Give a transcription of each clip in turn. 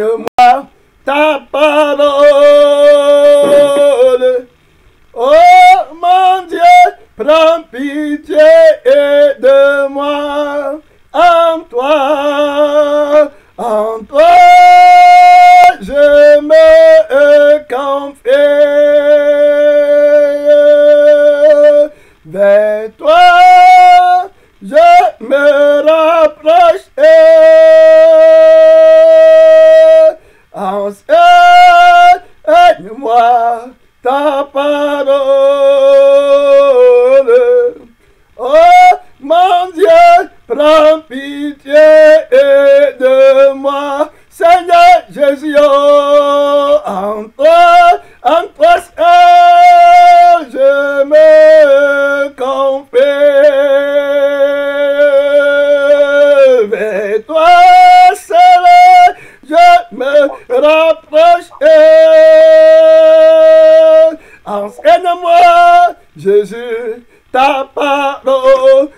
enseigne-moi ta parole. Oh mon Dieu, prends pitié de moi. En toi, je me confie. Vers toi, je me rapproche. Enseigne-moi ta parole. Oh mon Dieu, prends pitié de moi. Seigneur Jésus, oh, en toi seul, je me confie. Vers toi seul, je me rapproche. Enseigne-moi, Jésus, ta parole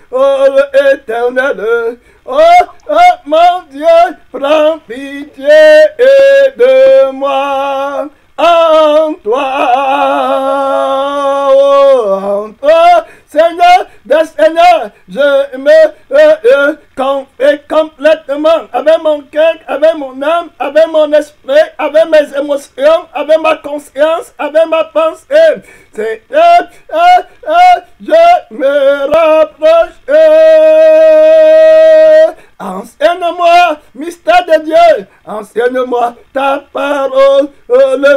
éternelle. Oh, oh mon Dieu, prends pitié de moi. En toi, oh, en toi, Seigneur, Seigneur, je me confie complètement avec mon cœur, avec mon âme, avec mon esprit, avec mes émotions, avec ma conscience, avec ma pensée. Seigneur, je me rapproche. Enseigne-moi, mystère de Dieu, enseigne-moi ta parole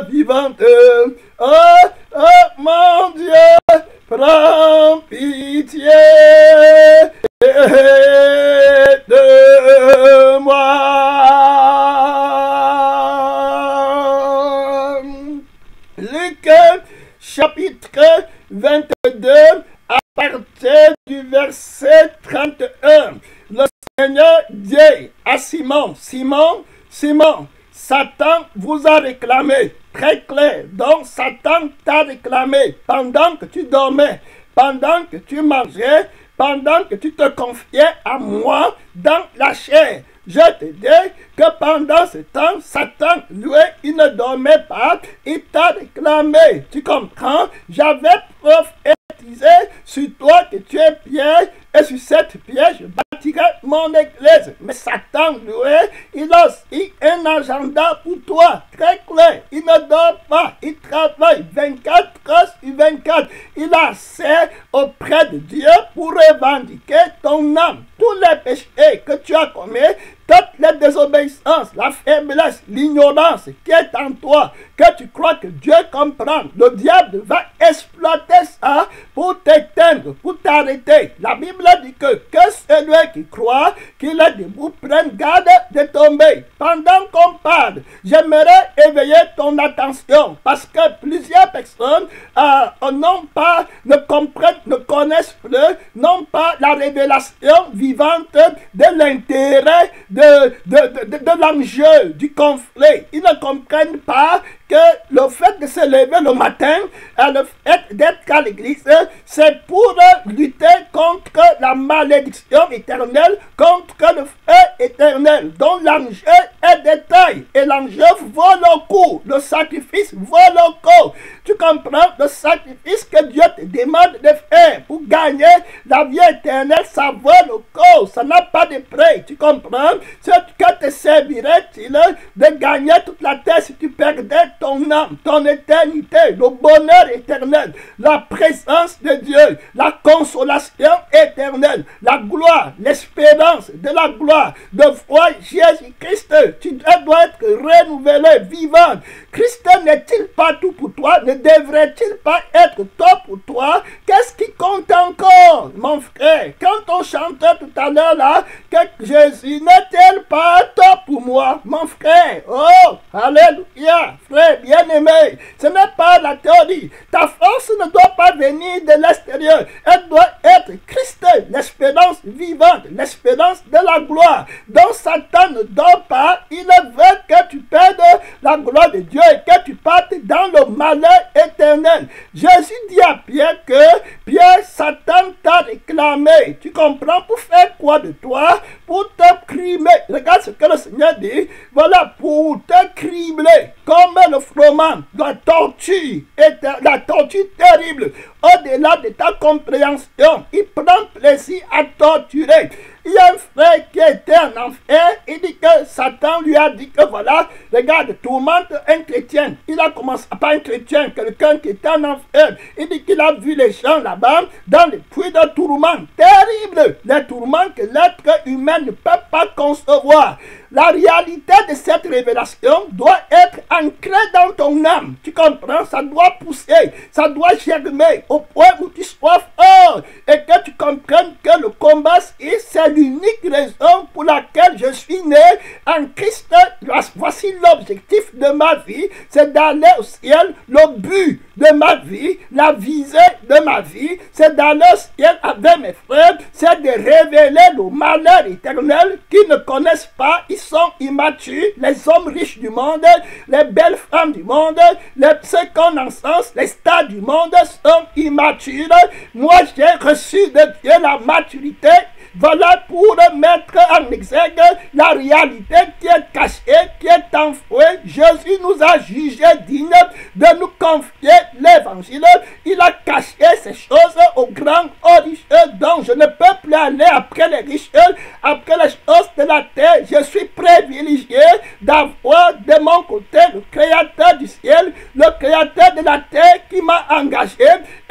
vivante. Oh, oh mon Dieu, prends pitié de moi. Luc chapitre 22 à partir du verset 31. Le Seigneur dit à Simon, Simon, Satan vous a réclamé, très clair. Donc Satan t'a réclamé pendant que tu dormais, pendant que tu mangeais, pendant que tu te confiais à moi dans la chair. Je te dis que pendant ce temps, Satan, lui, il ne dormait pas, il t'a réclamé. Tu comprends? J'avais prophétisé sur toi que tu es pierre, et sur cette pierre, je bâtirai mon église. Mais Satan, lui, il a aussi un agenda pour toi, très clair. Il ne dort pas, il travaille 24 heures sur 24. Il a assez auprès de Dieu pour revendiquer ton âme. Tous les péchés que tu as commis, toutes les désobéissances, la faiblesse, l'ignorance qui est en toi, que tu crois que Dieu comprend, le diable va exploiter ça pour t'éteindre, pour t'arrêter. La Bible dit que celui qui croit qu'il est debout prenne garde de tomber. Pendant qu'on parle, j'aimerais éveiller ton attention parce que plusieurs personnes ne comprennent, ne connaissent plus, n'ont pas la révélation vivante de l'intérêt de l'enjeu, du conflit. Ils ne comprennent pas que le fait de se lever le matin, le fait d'être à l'église, c'est pour lutter contre la malédiction éternelle, contre le feu éternel, dont l'enjeu est détail. Et l'enjeu vaut le coup, le sacrifice vaut le coup. Tu comprends? Le sacrifice que Dieu te demande de faire pour gagner la vie éternelle, ça vaut le coup, ça n'a pas de prix. Tu comprends? Ce que te servirait-il de gagner toute la terre si tu perdais ton âme, ton éternité, le bonheur éternel, la présence de Dieu, la consolation éternelle, la gloire, l'espérance de la gloire, de voir Jésus-Christ. Tu dois être renouvelé, vivant. Christ n'est-il pas tout pour toi? Ne devrait-il pas être tout pour toi? Qu'est-ce qui compte encore, mon frère? Quand on chantait tout à l'heure là, que Jésus n'est-il pas tout pour moi, mon frère? Oh, alléluia, frère bien-aimé. Ce n'est pas la théorie. Ta force ne doit pas venir de l'extérieur. Elle doit être Christ, l'espérance vivante, l'espérance de la gloire, dont Satan ne dort part, il veut que tu perdes la gloire de Dieu et que tu partes dans le malheur éternel. Jésus dit à Pierre que Pierre, Satan t'a réclamé. Tu comprends? Pour faire quoi de toi? Pour te cribler. Regarde ce que le Seigneur dit. Voilà, pour te cribler comme le froment, la torture terrible, au-delà de ta compréhension. Il prend plaisir à torturer. Il y a un frère qui était en enfer, il dit que Satan lui a dit que voilà, regarde, tourmente un chrétien. Il a commencé, pas un chrétien, quelqu'un qui était en enfer. Il dit qu'il a vu les gens là-bas dans les puits de tourments terribles, les tourments que l'être humain ne peut pas concevoir. La réalité de cette révélation doit être ancrée dans ton âme. Tu comprends? Ça doit pousser, ça doit germer au point où tu sois fort et que tu comprennes que le combat, c'est l'unique raison pour laquelle je suis né en Christ. Voici l'objectif de ma vie, c'est d'aller au ciel. Le but de ma vie, la visée de ma vie, c'est d'aller au ciel avec mes frères, c'est de révéler le malheur éternel qu'ils ne connaissent pas. Ils sont immatures, les hommes riches du monde, les belles femmes du monde, ceux qu'on encense, les stars du monde sont immatures. Moi, j'ai reçu de Dieu la maturité. Voilà pour mettre en exergue la réalité qui est cachée, qui est enfouie. Jésus nous a jugés dignes de nous confier l'évangile. Il a caché ces choses aux grands, aux riches, donc je ne peux plus aller après les riches, après les choses de la terre. Je suis privilégié d'avoir de mon côté le Créateur du ciel, le Créateur de la terre qui m'a engagé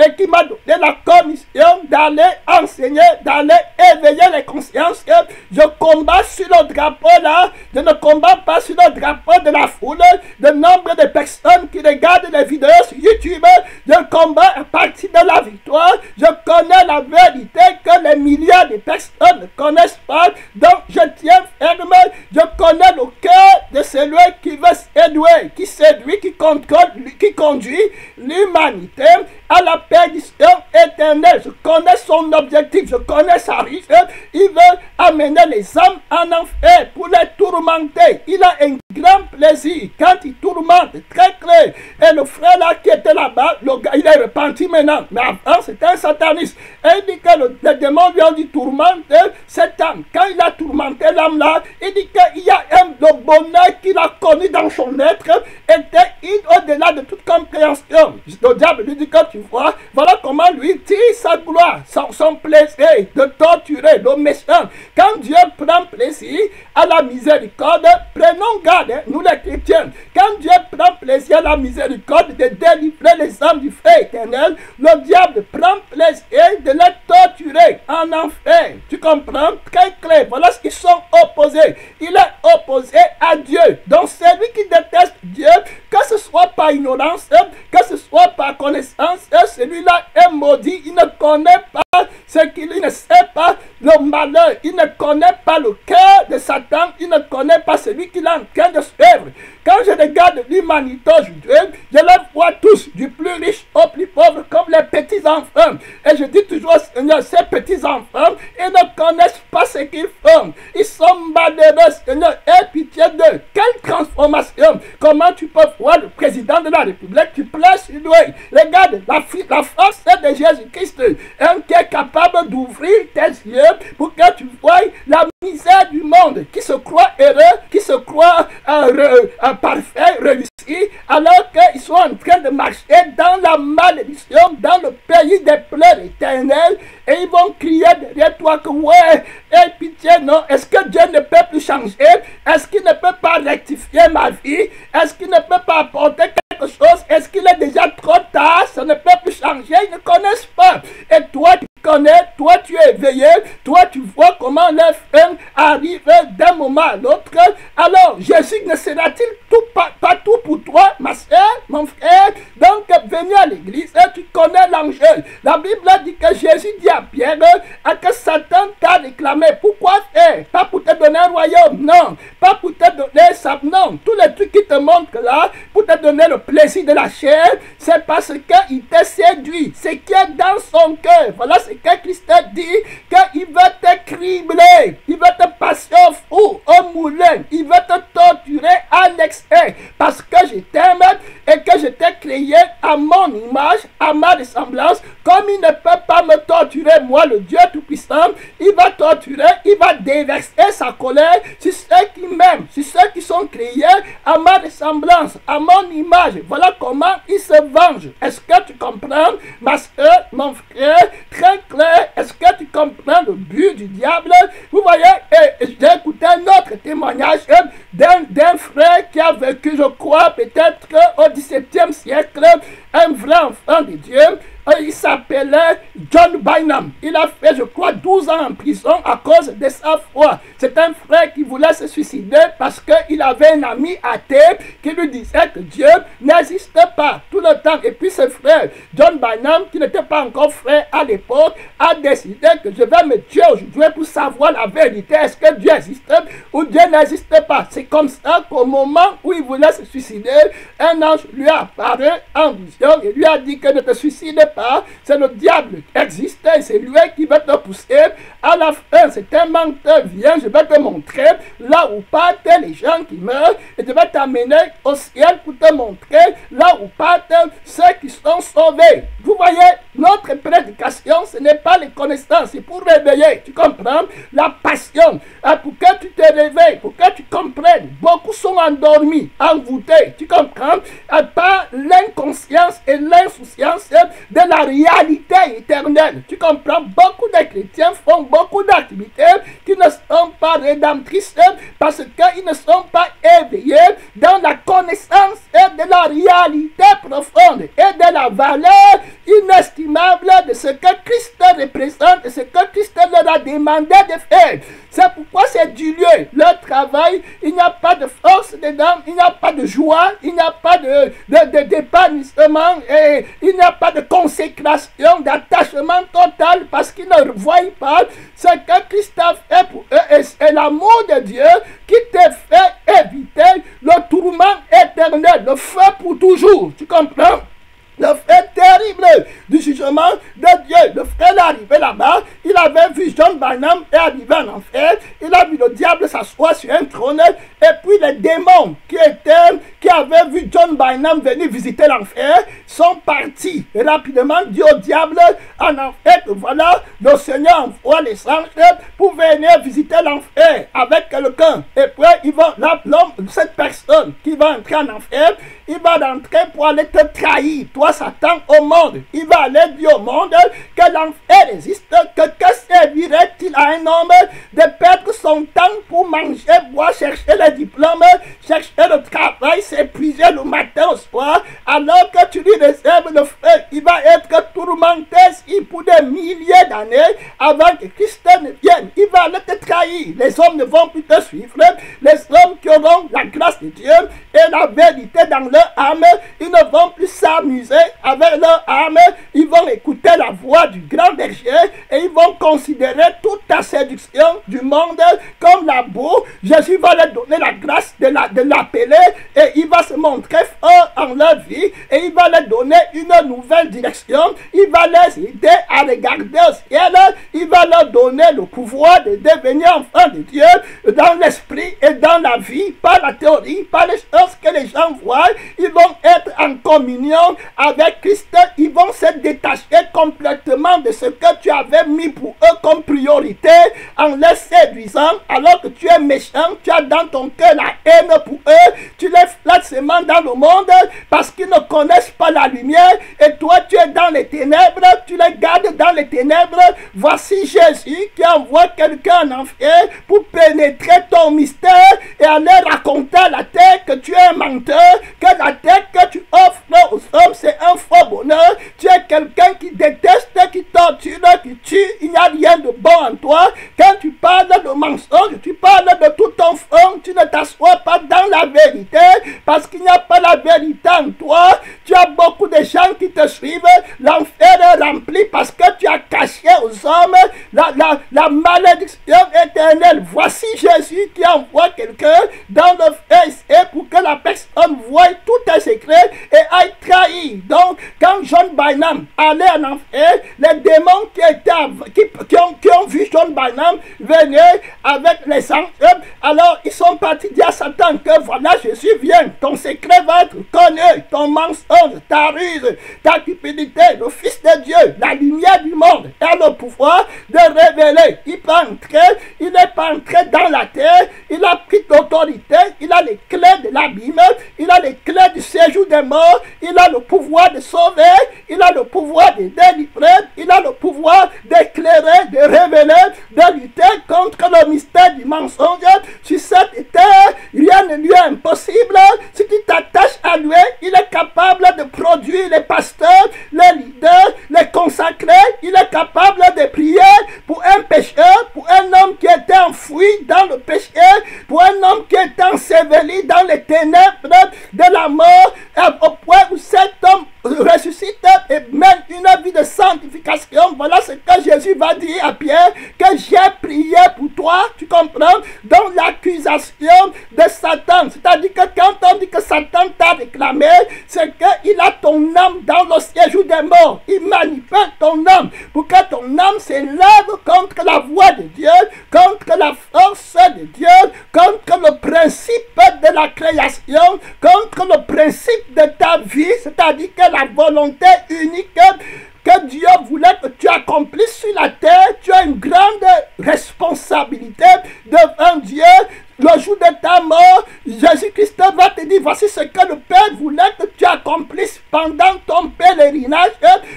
et qui m'a donné la commission d'aller enseigner, d'aller éveiller les consciences. Je combats sur le drapeau là, je ne combats pas sur le drapeau de la foule, de nombre de personnes qui regardent les vidéos sur YouTube. Je combats à partir de la victoire. Je connais la vérité que les milliards de personnes ne connaissent pas, donc je tiens ferme. Je connais le cœur de celui qui veut séduire, qui séduit, qui conduit l'humanité à la perdition éternelle. Je connais son objectif, je connais sa richesse. Il veut amener les âmes en enfer pour les tourmenter. Il a un grand plaisir quand il tourmente, très clair. Et le frère là qui était là-bas, le gars, il est repenti maintenant. Mais avant, c'était un sataniste. Et il dit que le démon lui a dit tourmenter cette âme. Quand il a tourmenté l'âme là, il dit qu'il y a le bonheur qu'il a connu dans son être était au-delà de toute compréhension. Le diable lui dit que tu vois, voilà comment lui tire sa gloire, son plaisir de torturer le méchant. Quand Dieu prend plaisir à la miséricorde, prenons garde, nous les chrétiens. Quand Dieu prend plaisir à la miséricorde de délivrer les âmes du feu éternel, le diable prend plaisir de les torturer en enfer. Tu comprends? Très clair. Voilà ce qu'ils sont opposés. Il est opposé à Dieu. Donc celui qui déteste Dieu, que ce soit par ignorance, que ce soit par connaissance, celui-là est maudit. Il ne connaît pas ce qu'il ne sait pas, le malheur. Il ne connaît pas le cœur de Satan. Il ne connaît pas celui qu'il est en train de suivre. Quand je regarde l'humanité aujourd'hui, je les vois tous, du plus riche au plus pauvre, comme les petits-enfants. Et je dis toujours, Seigneur, ces petits-enfants, ils ne connaissent pas ce qu'ils font. Ils sont malheureux, Seigneur, aie pitié d'eux. Quelle transformation! Comment tu peux voir le président de la République, tu pleures sur lui. Regarde, la force de Jésus-Christ, un qui est capable d'ouvrir tes yeux pour que tu vois la misère du monde, qui se croit heureux, qui se croit parfait, réussi, alors qu'ils sont en train de marcher dans la malédiction, dans le pays des pleurs éternels, et ils vont crier derrière toi que ouais, aie pitié, non, est-ce que Dieu ne peut plus changer? Est-ce qu'il ne peut pas rectifier ma vie? Est-ce qu'il ne peut pas apporter quelque chose? Est-ce qu'il est déjà trop tard? Ça ne peut plus changer, ils ne connaissent pas. Et toi, tu connais, toi, tu es éveillé, toi, tu vois comment les femmes arrivent d'un moment à l'autre. Alors, Jésus ne sera-t-il pas tout pour toi, ma soeur, mon frère? Donc, venez à l'église, tu connais l'enjeu. La Bible dit que Jésus dit à Pierre que Satan t'a réclamé. Pourquoi faire? Pas pour te donner un royaume, non. Pas pour te donner ça, non. Tous les trucs qui te montrent là, pour te donner le plaisir de la chair, c'est parce qu'il t'a séduit. Ce qui est dans son cœur. Voilà ce que Christ a dit, qu'il veut te cribler. Il veut te passer au four, au moulin. Il veut te torturer à l'excès parce que je t'aime et que je t'ai créé à mon image, à ma ressemblance. Comme il ne peut pas me torturer, moi, le Dieu Tout-Puissant, il va torturer, il va déverser sa colère sur ceux qui m'aiment, sur ceux qui sont créés à ma ressemblance, à mon image. Voilà comment il se venge. Est-ce que tu comprends, ma soeur, mon frère? Très clair. Est-ce que tu comprends le but du diable? Vous voyez, j'ai écouté un autre témoignage d'un frère qui a vécu, je crois, peut-être au XVIIe siècle, un vrai enfant de Dieu. Il s'appelait John Bynum. Il a fait, je crois, 12 ans en prison à cause de sa foi. C'est un frère qui voulait se suicider parce qu'il avait un ami athée qui lui disait que Dieu n'existe pas tout le temps. Et puis ce frère, John Bynum, qui n'était pas encore frère à l'époque, a décidé que je vais me tuer aujourd'hui pour savoir la vérité. Est-ce que Dieu existe ou Dieu n'existe pas? C'est comme ça qu'au moment où il voulait se suicider, un ange lui a apparu en vision et lui a dit que ne te suicide pas. C'est le diable qui existe et c'est lui qui va te pousser. À la fin, c'est un menteur. Viens, je vais te montrer là où partent les gens qui meurent et je vais t'amener au ciel pour te montrer là où partent ceux qui sont sauvés. Vous voyez, notre prédication, ce n'est pas les connaissances, c'est pour réveiller, tu comprends, la passion, pour que tu te réveilles, pour que tu comprennes. Beaucoup sont endormis, envoûtés, tu comprends, par l'inconscience et l'insouciance de la réalité éternelle. Tu comprends, beaucoup de chrétiens font beaucoup d'activités qui ne sont pas rédemptrices parce qu'ils ne sont pas éveillés dans la connaissance de la réalité profonde et de la valeur inestimable de ce que Christ représente et ce que Christ leur a demandé de faire. C'est pourquoi c'est dilué. Leur travail, il n'y a pas de force dedans, il n'y a pas de joie, il n'y a pas d'épanouissement et il n'y a pas de consécration, d'attachement total parce qu'ils ne voient pas ce que Christ a fait pour eux et c'est l'amour de Dieu qui te fait éviter le tourment éternel, le feu pour toujours. Tu comprends? Le fait terrible du jugement de Dieu. Le frère est arrivé là-bas, il avait vu John Bynum et arrivé en enfer, il a vu le diable s'asseoir sur un trône, et puis les démons qui avaient vu John Bynum venir visiter l'enfer, sont partis. Et rapidement, dit au diable, en enfer, voilà, le Seigneur envoie les anges pour venir visiter l'enfer avec quelqu'un. Et puis, il va, cette personne qui va entrer en enfer, il va rentrer pour aller te trahir, toi Satan, au monde. Il va aller dire au monde que l'enfer existe, que servirait-il à un homme de perdre son temps pour manger, boire, chercher le diplôme, chercher le travail, s'épuiser le matin au soir, alors que tu lui réserves le feu. Il va être tourmenté pour des milliers d'années avant que Christ ne vienne. Il va aller te trahir. Les hommes ne vont plus te suivre. Les hommes qui auront la grâce de Dieu et la vérité dans leur âme, ils ne vont plus s'amuser avec leur âme. Ils vont écouter la voix du grand berger et ils vont considérer toute la séduction du monde comme la boue. Jésus va leur donner la grâce de l'appeler et il va se montrer fort en leur vie et il va leur donner une nouvelle direction. Il va les aider à regarder au ciel. Il va leur donner le pouvoir de devenir enfants de Dieu dans l'esprit et dans la vie, pas la théorie, pas les choses que les gens voient. Ils vont être en communion avec Christ. Ils vont se détacher complètement de ce que tu avais mis pour eux comme priorité en les séduisant alors que tu es méchant, tu as dans ton cœur la haine pour eux, tu les flattes seulement dans le monde parce qu'ils ne connaissent pas la lumière et toi tu es dans les ténèbres, tu les gardes dans les ténèbres. Voici Jésus qui envoie quelqu'un en enfer pour pénétrer ton mystère et aller raconter à la terre que tu es un menteur, que la terre que tu offres aux hommes c'est un faux bonheur, tu es quelqu'un qui déteste, qui torture, qui tue, il n'y a rien de bon en toi. Quand tu parles de mensonge, tu parles de tout ton fond, tu ne t'assois pas dans la vérité parce qu'il n'y a pas la vérité en toi. Tu as beaucoup de gens qui te suivent, l'enfer est rempli parce que tu as caché aux hommes la malédiction éternelle. Voici Jésus qui envoie quelqu'un dans le feu pour que la personne voie tous tes secrets et aille trahir. Donc, quand John Bynum allait en enfer, les démons qui ont vu John Bynum venir avec les anges, alors ils sont partis dire à Satan que voilà, Jésus vient, ton secret va être connu, ton mensonge, ta ruse, ta cupidité, le Fils de Dieu, la lumière du monde, a le pouvoir de révéler. Il n'est pas entré dans la terre, il a pris l'autorité, il a les clés de l'abîme, il a les clés du séjour des morts, il a le pouvoir de sauver, il a le pouvoir de délivrer, il a le pouvoir d'éclairer, de révéler, de lutter contre le mystère du mensonge. Sur cette terre, rien ne lui est impossible. Si tu t'attaches à lui, il est capable de produire les pasteurs, les leaders, les consacrés. Il est capable de prier pour un pécheur, pour un homme qui était enfoui dans le péché, pour un homme qui était enseveli dans les ténèbres de la mort, au point où cet homme ressuscite et mène une vie de sanctification. Voilà ce que Jésus va dire à Pierre, que j'ai prié pour toi, tu comprends, dans l'accusation de Satan. C'est-à-dire que quand on dit que Satan t'a réclamé, c'est qu'il a ton âme dans le séjour des morts. Il manipule ton âme pour que ton âme s'élève contre la voix de Dieu, contre la force de Dieu, contre le principe de la création, contre le principe de ta vie, c'est-à-dire que la volonté unique que Dieu voulait que tu accomplisses sur la terre. Tu as une grande responsabilité devant Dieu. Le jour de ta mort, Jésus-Christ va te dire, voici ce que le Père voulait que tu accomplisses pendant ton pèlerinage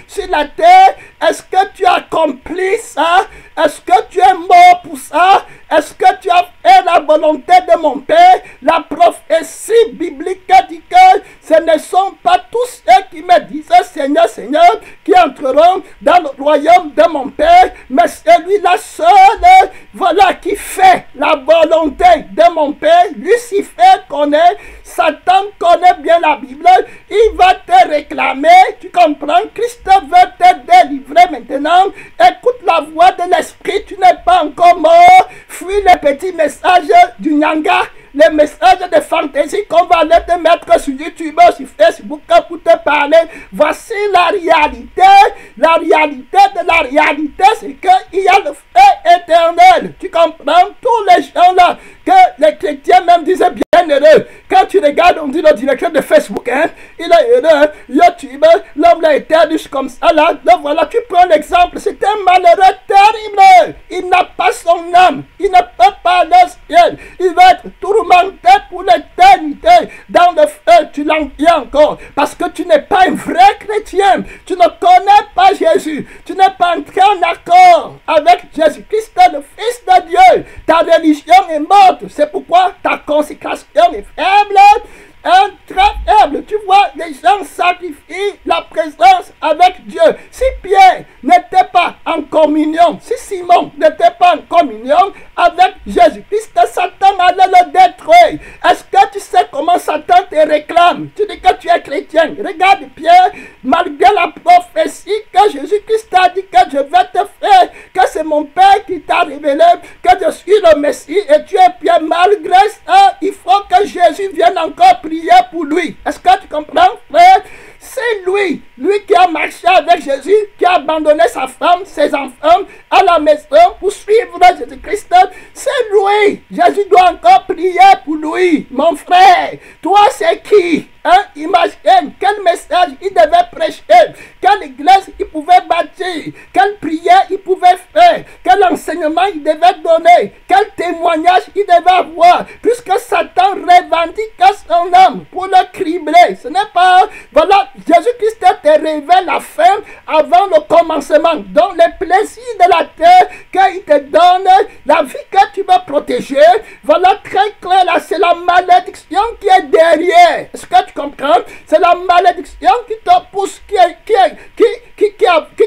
sur la terre. Est-ce que tu as accompli ça? Est-ce que tu es mort pour ça? Est-ce que tu as fait la volonté de mon Père? La prophétie biblique dit que ce ne sont pas tous ceux qui me disent Seigneur, Seigneur, qui entreront dans le royaume de mon Père, mais celui-là seul, voilà, qui fait la volonté de mon Père. Lucifer connaît, Satan connaît bien la Bible, il va te réclamer, tu comprends? Christ veut te délivrer maintenant. Écoute la voix de l'Esprit, tu n'es pas encore mort. Fuis les petits messages du Nyanga, les messages de fantaisie qu'on va aller te mettre sur YouTube, sur Facebook pour te parler. Voici la réalité. La réalité de la réalité, c'est qu'il y a le feu éternel. Tu comprends? Tous les gens là, que les chrétiens même disaient bienheureux. Quand tu regardes, on dit le directeur de Facebook, hein, il est heureux, YouTube, l'homme là était riche comme ça là. Donc voilà, tu prends l'exemple, c'est un malheureux terrible. Il n'a pas son âme, il ne peut pas aller au ciel. Il va être tourmenté pour l'éternité. Dans le feu, tu l'envies encore. Parce que tu n'es pas un vrai chrétien. Tu ne connais pas Jésus. Tu n'es pas entré en accord avec Jésus-Christ, le Fils de Dieu. Ta religion est morte. C'est pourquoi ta consécration est faible. Très faible. Tu vois, les gens sacrifient la présence avec Dieu. Si Pierre n'était pas en communion, si Simon n'était pas en communion avec Jésus-Christ, Satan allait le détruire. Est-ce que tu sais comment Satan te réclame? Tu dis que tu es chrétien. Regarde Pierre, malgré la prophétie que Jésus-Christ a dit que je vais te faire, que c'est mon Père qui t'a révélé, que je suis le Messie et tu es Pierre. Malgré ça, il faut que Jésus vienne encore prier pour lui. Est-ce que tu comprends, frère? C'est lui qui a marché avec Jésus, qui a abandonné sa femme, ses enfants à la maison pour suivre Jésus-Christ. C'est lui. Jésus doit encore prier pour lui. Mon frère, toi c'est qui? Hein? Imagine quel message il devait prêcher, quelle église il pouvait bâtir, quelle prière il pouvait faire, quel enseignement il devait donner, quel témoignage il devait avoir, puisque Satan revendique son âme pour le cribler. Ce n'est pas, voilà, Jésus-Christ te révèle la fin avant le commencement, donc les plaisirs de la terre qu'il te donne, la vie que tu vas protéger, voilà très clair là, c'est la malédiction qui est derrière. Est-ce que tu comprends? C'est la malédiction qui te pousse, qui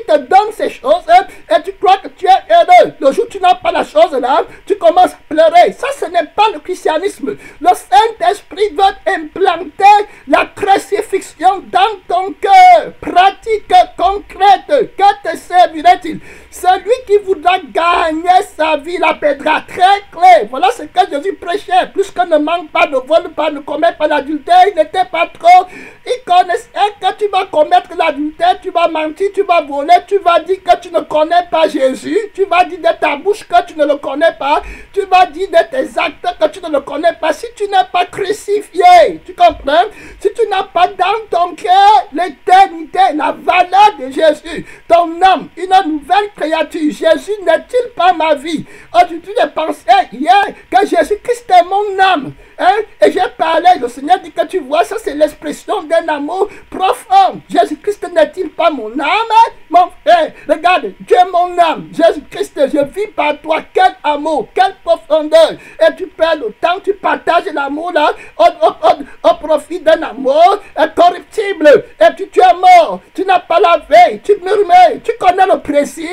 te donne ces choses, et tu crois que tu es heureux. Le jour où tu n'as pas la chose là, tu commences à pleurer. Ça, ce n'est pas le christianisme. Le Saint-Esprit veut implanter la crucifixion dans ton cœur. Pratique concrète. Que te servirait-il? Celui qui voudra gagner sa vie la perdra. Très clair. Voilà ce que Jésus prêchait. Puisque ne manque pas, ne vole pas, ne commet pas l'adultère. Il n'était pas trop. Il connaissait que tu vas commettre l'adultère, tu vas mentir, tu vas voler, tu vas dire que tu ne connais pas Jésus, tu vas dire de ta bouche que tu ne le connais pas, tu vas dire de tes actes que tu ne le connais pas, si tu n'es pas crucifié, tu comprends? Si tu n'as pas dans ton cœur l'éternité, la valeur de Jésus, ton âme, une nouvelle créature, Jésus n'est-il pas ma vie? Aujourd'hui, j'ai pensé hier que Jésus-Christ est mon âme. Hein? Et j'ai parlé, le Seigneur dit que tu vois, ça c'est l'expression d'un amour profond. Jésus-Christ n'est-il pas mon âme? Mon frère, regarde, Dieu est mon âme. Jésus-Christ, je vis par toi. Quel amour, quelle profondeur. Et tu perds le temps, tu partages l'amour là au profit d'un amour incorruptible. Et tu es mort, tu n'as pas la veille, tu murmures, tu connais le précieux,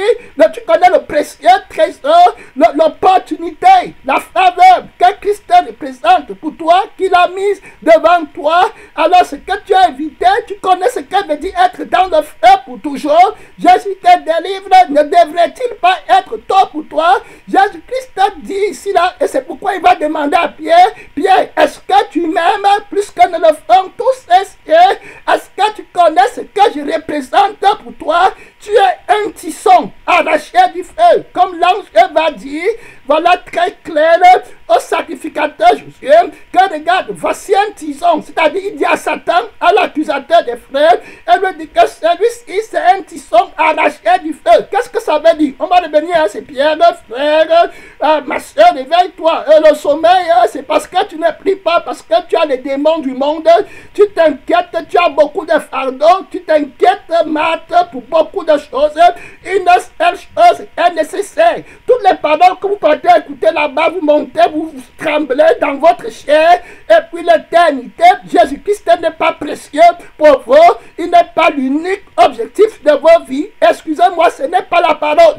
tu connais le précieux trésor, l'opportunité, la faveur que Christ représente pour toi, qu'il a mise devant toi. Alors ce que tu as évité, tu connais ce que veut dire être dans le feu pour toujours. Jésus te délivre, ne devrait-il pas être tôt pour toi? Jésus-Christ t'a dit ici là, et c'est pourquoi il va demander à Pierre, Pierre, est-ce que tu m'aimes plus que ne le font tous? Est-ce que tu connais ce que je représente pour toi? Tu es un tisson arraché du feu, comme l'ange va dire. Voilà très clair au sacrificateur Jésus, que regarde, voici un tisson, c'est-à-dire il dit à Satan, à l'accusateur des frères, elle lui dit que celui-ci c'est un tisson arraché du feu. Qu'est-ce que ça veut dire? On va revenir à ces pierres, frère, ma soeur, réveille-toi. Le sommeil, c'est parce que tu ne pries pas, parce que tu as les démons du monde, tu t'inquiètes, tu as beaucoup de fardeaux, tu t'inquiètes, Marthe, pour beaucoup de choses. Une seule chose est nécessaire. Toutes les paroles que vous partez écouter là-bas, vous montez, vous tremblez dans votre chair, et puis l'éternité, Jésus-Christ n'est pas précieux pour vous, il n'est pas l'unique objectif de vos vies. Excusez-moi, ce n'est pas la parole.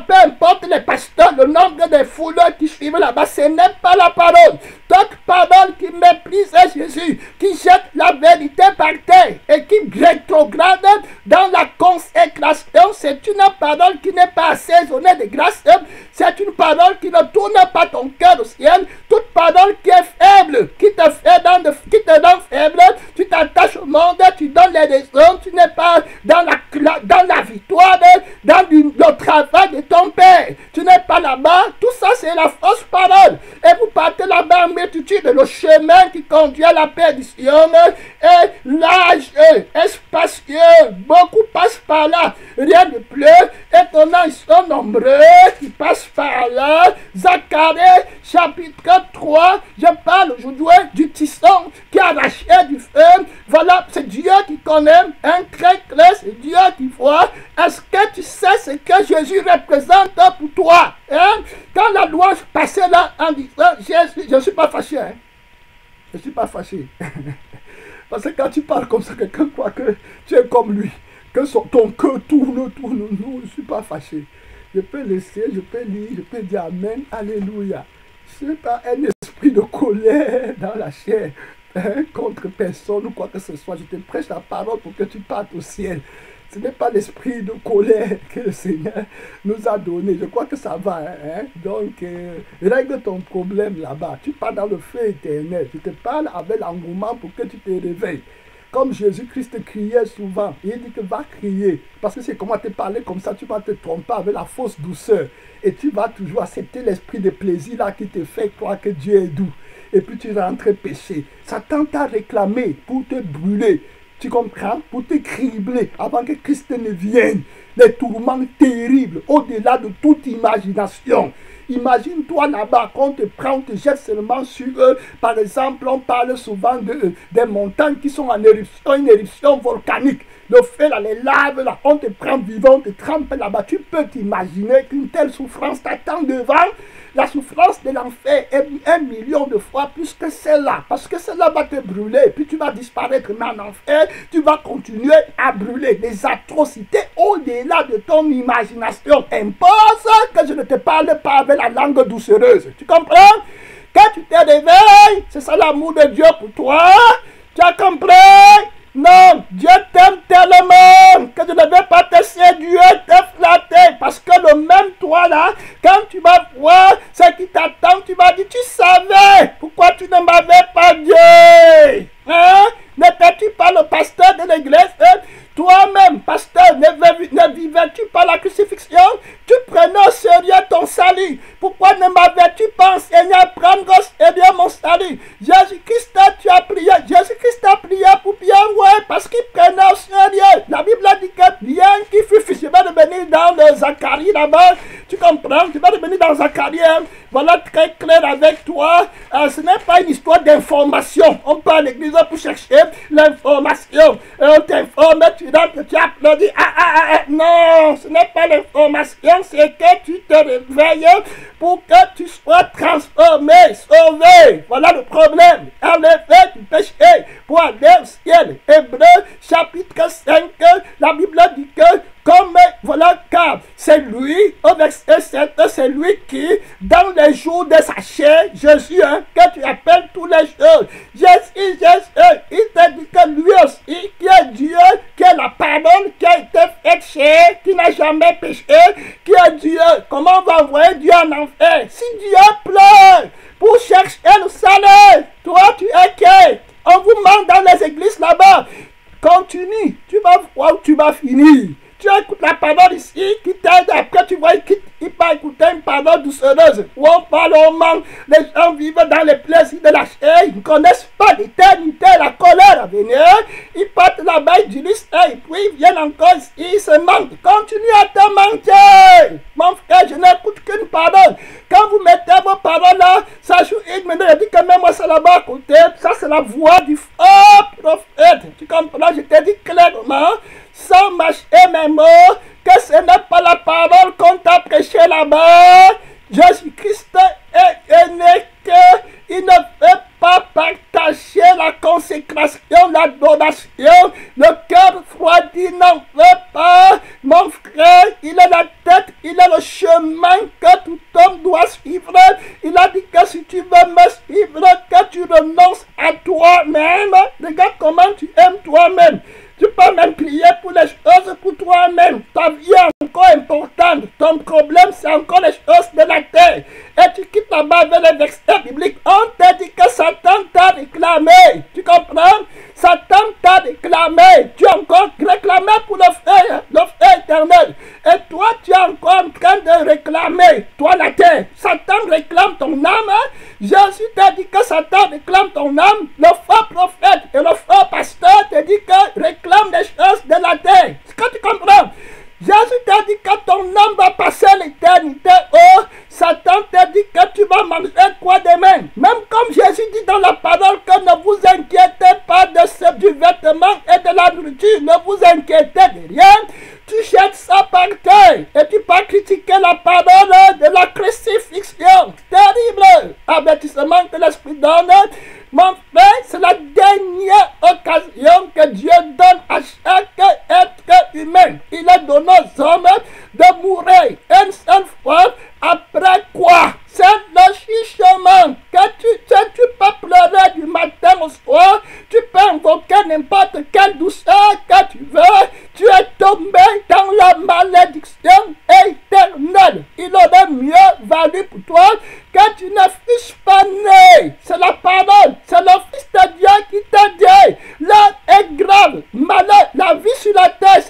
Peu importe les pasteurs, le nombre de foules qui suivent là-bas, ce n'est pas la parole. Toute parole qui méprise Jésus, qui jette la vérité par terre et qui rétrograde dans la consécration, c'est une parole qui n'est pas assaisonnée de grâce, c'est une parole qui ne tourne pas ton cœur au ciel. Toute parole qui est faible, qui te rend faible, tu t'attaches au monde, tu donnes les raisons, tu n'es pas dans la victoire, dans le travail de ton Père, tu n'es pas là-bas. Tout ça c'est la fausse parole, et vous partez là-bas en multitude. Le chemin qui conduit à la perdition est large, est spacieux, beaucoup passent par là, rien de plus étonnant, ils sont nombreux qui passent par là. Zacharie chapitre 3, je parle aujourd'hui du tisson qui a arraché du feu. Voilà, c'est Dieu qui connaît, un très clair, c'est Dieu qui voit. Est-ce que tu sais ce que Jésus représente pour toi? Hein? Quand la loi passait là en disant, Jésus, je ne suis pas fâché. Hein? Je ne suis pas fâché. Parce que quand tu parles comme ça, quelqu'un croit que tu es comme lui, que ton cœur tourne. Non, je ne suis pas fâché. Je peux laisser, je peux lire, je peux dire Amen, Alléluia. Ce n'est pas un esprit de colère dans la chair contre personne ou quoi que ce soit. Je te prêche la parole pour que tu partes au ciel. Ce n'est pas l'esprit de colère que le Seigneur nous a donné. Je crois que ça va. Hein? Donc, règle ton problème là-bas. Tu pars dans le feu éternel. Je te parle avec l'engouement pour que tu te réveilles. Comme Jésus-Christ criait souvent, il dit que va crier, parce que c'est comment te parler comme ça, tu vas te tromper avec la fausse douceur, et tu vas toujours accepter l'esprit de plaisir là qui te fait croire que Dieu est doux, et puis tu rentres péché. Satan t'a réclamé pour te brûler, tu comprends, pour te cribler avant que Christ ne vienne. Les tourments terribles, au-delà de toute imagination. Imagine-toi là-bas, qu'on te prend, on te jette seulement sur eux. Par exemple, on parle souvent des montagnes qui sont en éruption, une éruption volcanique. Le feu, là, les laves, là, on te prend vivant, on te trempe là-bas. Tu peux t'imaginer qu'une telle souffrance t'attend devant. La souffrance de l'enfer est 1 million de fois plus que celle-là. Parce que celle-là va te brûler. Puis tu vas disparaître. Mais en enfer, tu vas continuer à brûler. Des atrocités au-delà de ton imagination. Impose que je ne te parle pas avec la langue doucereuse. Tu comprends? Quand tu te réveilles, c'est ça l'amour de Dieu pour toi. Tu as compris? Non, Dieu t'aime tellement que tu ne veux pas te séduire, te flatter. Parce que le même toi là, quand tu vas voir ce qui t'attend, tu vas dire, tu savais, pourquoi tu ne m'avais pas dit? Hein? N'étais-tu pas le pasteur de l'église? Toi-même, pasteur, là-bas. Tu comprends? Tu vas revenir dans Zacharie. Voilà, très clair avec toi. Ce n'est pas une histoire d'information. On part à l'église pour chercher l'information. On t'informe, tu rentres, tu applaudis. Non, ce n'est pas l'information, c'est que tu te réveilles pour que tu sois transformé, sauvé. Voilà le problème. Enlevé du péché pour aller au ciel. Hébreux chapitre 5, la Bible dit que comme voilà, car c'est lui, au verset 7, c'est lui qui, dans les jours de sa chair, Jésus, que tu appelles tous les jours, Jésus, il te dit que lui aussi, qui est Dieu, qui est la parole, qui a été faite chair, qui n'a jamais péché, qui est Dieu. Comment on va envoyer Dieu en enfer? Si Dieu pleure pour chercher le salut, toi tu es qui? On vous manque dans les églises là-bas. Continue, tu vas voir où tu vas finir. Tu écoutes la parole ici qui t'aide, après tu vois il va écouter une parole doucereuse. Où on parle, on manque, les gens vivent dans les plaisirs de la chair, ils ne connaissent pas l'éternité, la colère à venir. Ils partent là-bas, ils disent, et puis ils viennent encore ici, ils se mentent. Continue à te mentir. Mon frère, je n'écoute qu'une parole. Quand vous mettez vos paroles là, ça joue une minute, je dis que même moi c'est là-bas à côté, ça c'est la voix du faux prophète. Tu comprends, je t'ai dit clairement, sans mâcher mes mots, que ce n'est pas la parole qu'on t'a prêché là-bas. Jésus-Christ est né qu'il ne veut pas partager la consécration, l'adoration. Le cœur froidi n'en veut pas. Mon frère, il est la tête, il est le chemin que tout homme doit suivre. Il a dit que si tu veux me suivre, que tu renonces à toi-même. Regarde comment tu aimes toi-même. Tu peux même prier pour les choses pour toi-même. Ta vie est encore importante. Ton problème, c'est encore les choses de la terre. Et tu quittes là-bas avec les versets bibliques. On t'a dit que Satan t'a réclamé. Tu comprends? Satan t'a réclamé. Tu as encore réclamé pour le feu éternel. Et toi, tu es encore en train de réclamer, toi la terre. Satan réclame ton âme. Jésus t'a dit que Satan réclame ton âme. Le faux prophète et le faux pasteur te dit que réclame des choses de la terre. Est-ce que tu comprends? Jésus t'a dit que ton âme va passer l'éternité. Oh, Satan t'a dit que tu vas manger quoi demain? Même comme Jésus dit dans la parole que ne vous inquiétez pas du vêtement et de la nourriture. Ne vous inquiétez de rien. Tu jettes ça par terre et tu peux critiquer la parole de la crucifixion. Terrible avertissement que l'Esprit donne. Mon frère, c'est la dernière occasion que Dieu donne à chaque être humain. Il a donné aux hommes de mourir une seule fois. Après quoi? C'est le jugement. Que tu peux pleurer du matin au soir. Tu peux invoquer n'importe quelle douceur que tu veux. Tu es tombé dans la malédiction éternelle. Il aurait mieux valu pour toi que tu ne fusses pas né. C'est la parole. C'est le Fils de Dieu qui t'a dit. L'heure est grave. Malheur, la vie sur la terre,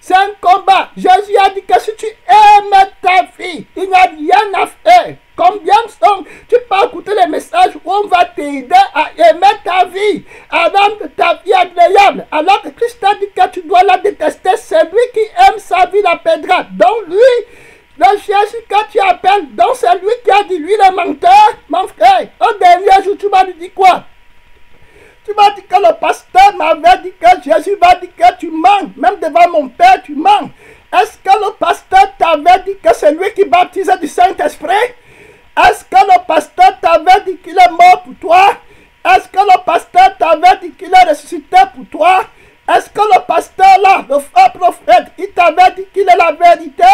c'est un combat. Jésus a dit que si tu aimes ta vie, il n'y a rien à faire. Combien sont, tu peux écouter les messages où on va t'aider à aimer ta vie, à rendre ta vie agréable. Alors que Christ a dit que tu dois la détester. C'est lui qui aime sa vie, la perdra. Donc lui, le Jésus que tu appelles, donc c'est lui qui a dit, lui le menteur, mon frère. Au dernier jour, tu m'as dit quoi? Tu m'as dit que le pasteur m'avait dit que Jésus va dire que tu mens. Même devant mon père, tu mens. Est-ce que le pasteur t'avait dit que c'est lui qui baptisait du Saint-Esprit? Est-ce que le pasteur t'avait dit qu'il est mort pour toi? Est-ce que le pasteur t'avait dit qu'il est ressuscité pour toi? Est-ce que le pasteur là, le faux prophète, il t'avait dit qu'il est la vérité?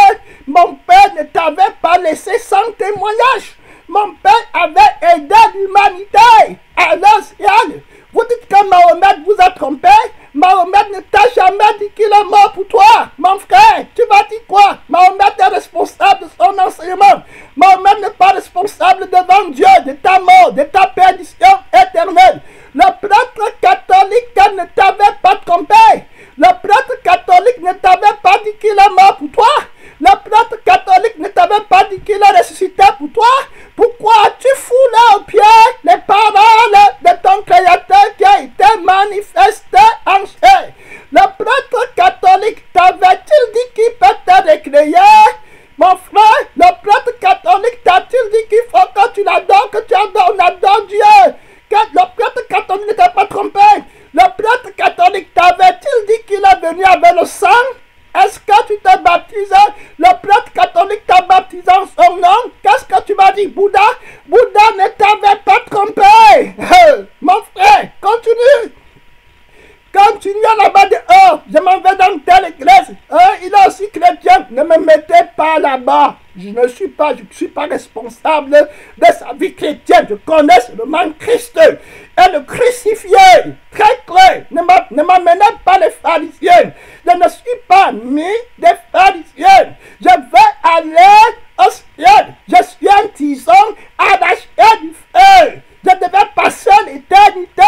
Mon père ne t'avait pas laissé sans témoignage. Mon père avait aidé l'humanité à l'ancienne. Vous dites que Mahomet vous a trompé? Mahomet ne t'a jamais dit qu'il est mort pour toi. Mon frère, tu vas dire quoi? Mahomet est responsable de son enseignement. Mahomet n'est pas responsable devant Dieu de ta mort, de ta perdition éternelle. Le prêtre catholique ne t'avait pas trompé. Le prêtre catholique ne t'avait pas dit qu'il est mort pour toi. Le prêtre catholique ne t'avait pas dit qu'il est ressuscité pour toi. Pourquoi tu foulais au pied les paroles de ton Créateur qui a été manifesté en chair? Le prêtre catholique t'avait-il dit qu'il peut te récréer? Mon t'es pas trompé? Le prêtre catholique t'avait-il dit qu'il est venu avec le sang? Est-ce que tu t'es baptisé? Le prêtre catholique t'a baptisé en son nom? Qu'est-ce que tu m'as dit, Bouddha? Bouddha ne t'avait pas trompé. Mon frère, continue. Continue là-bas dehors. Je m'en vais dans telle église. Il est aussi chrétien. Ne me mettez pas là-bas. Je ne suis pas responsable de sa vie chrétienne. Je connais seulement Christ et le crucifié. Très clair. Ne m'amenez pas les pharisiens. Je ne suis pas ni des pharisiens. Je vais aller au ciel. Je suis un tison arraché du feu. Je devais passer l'éternité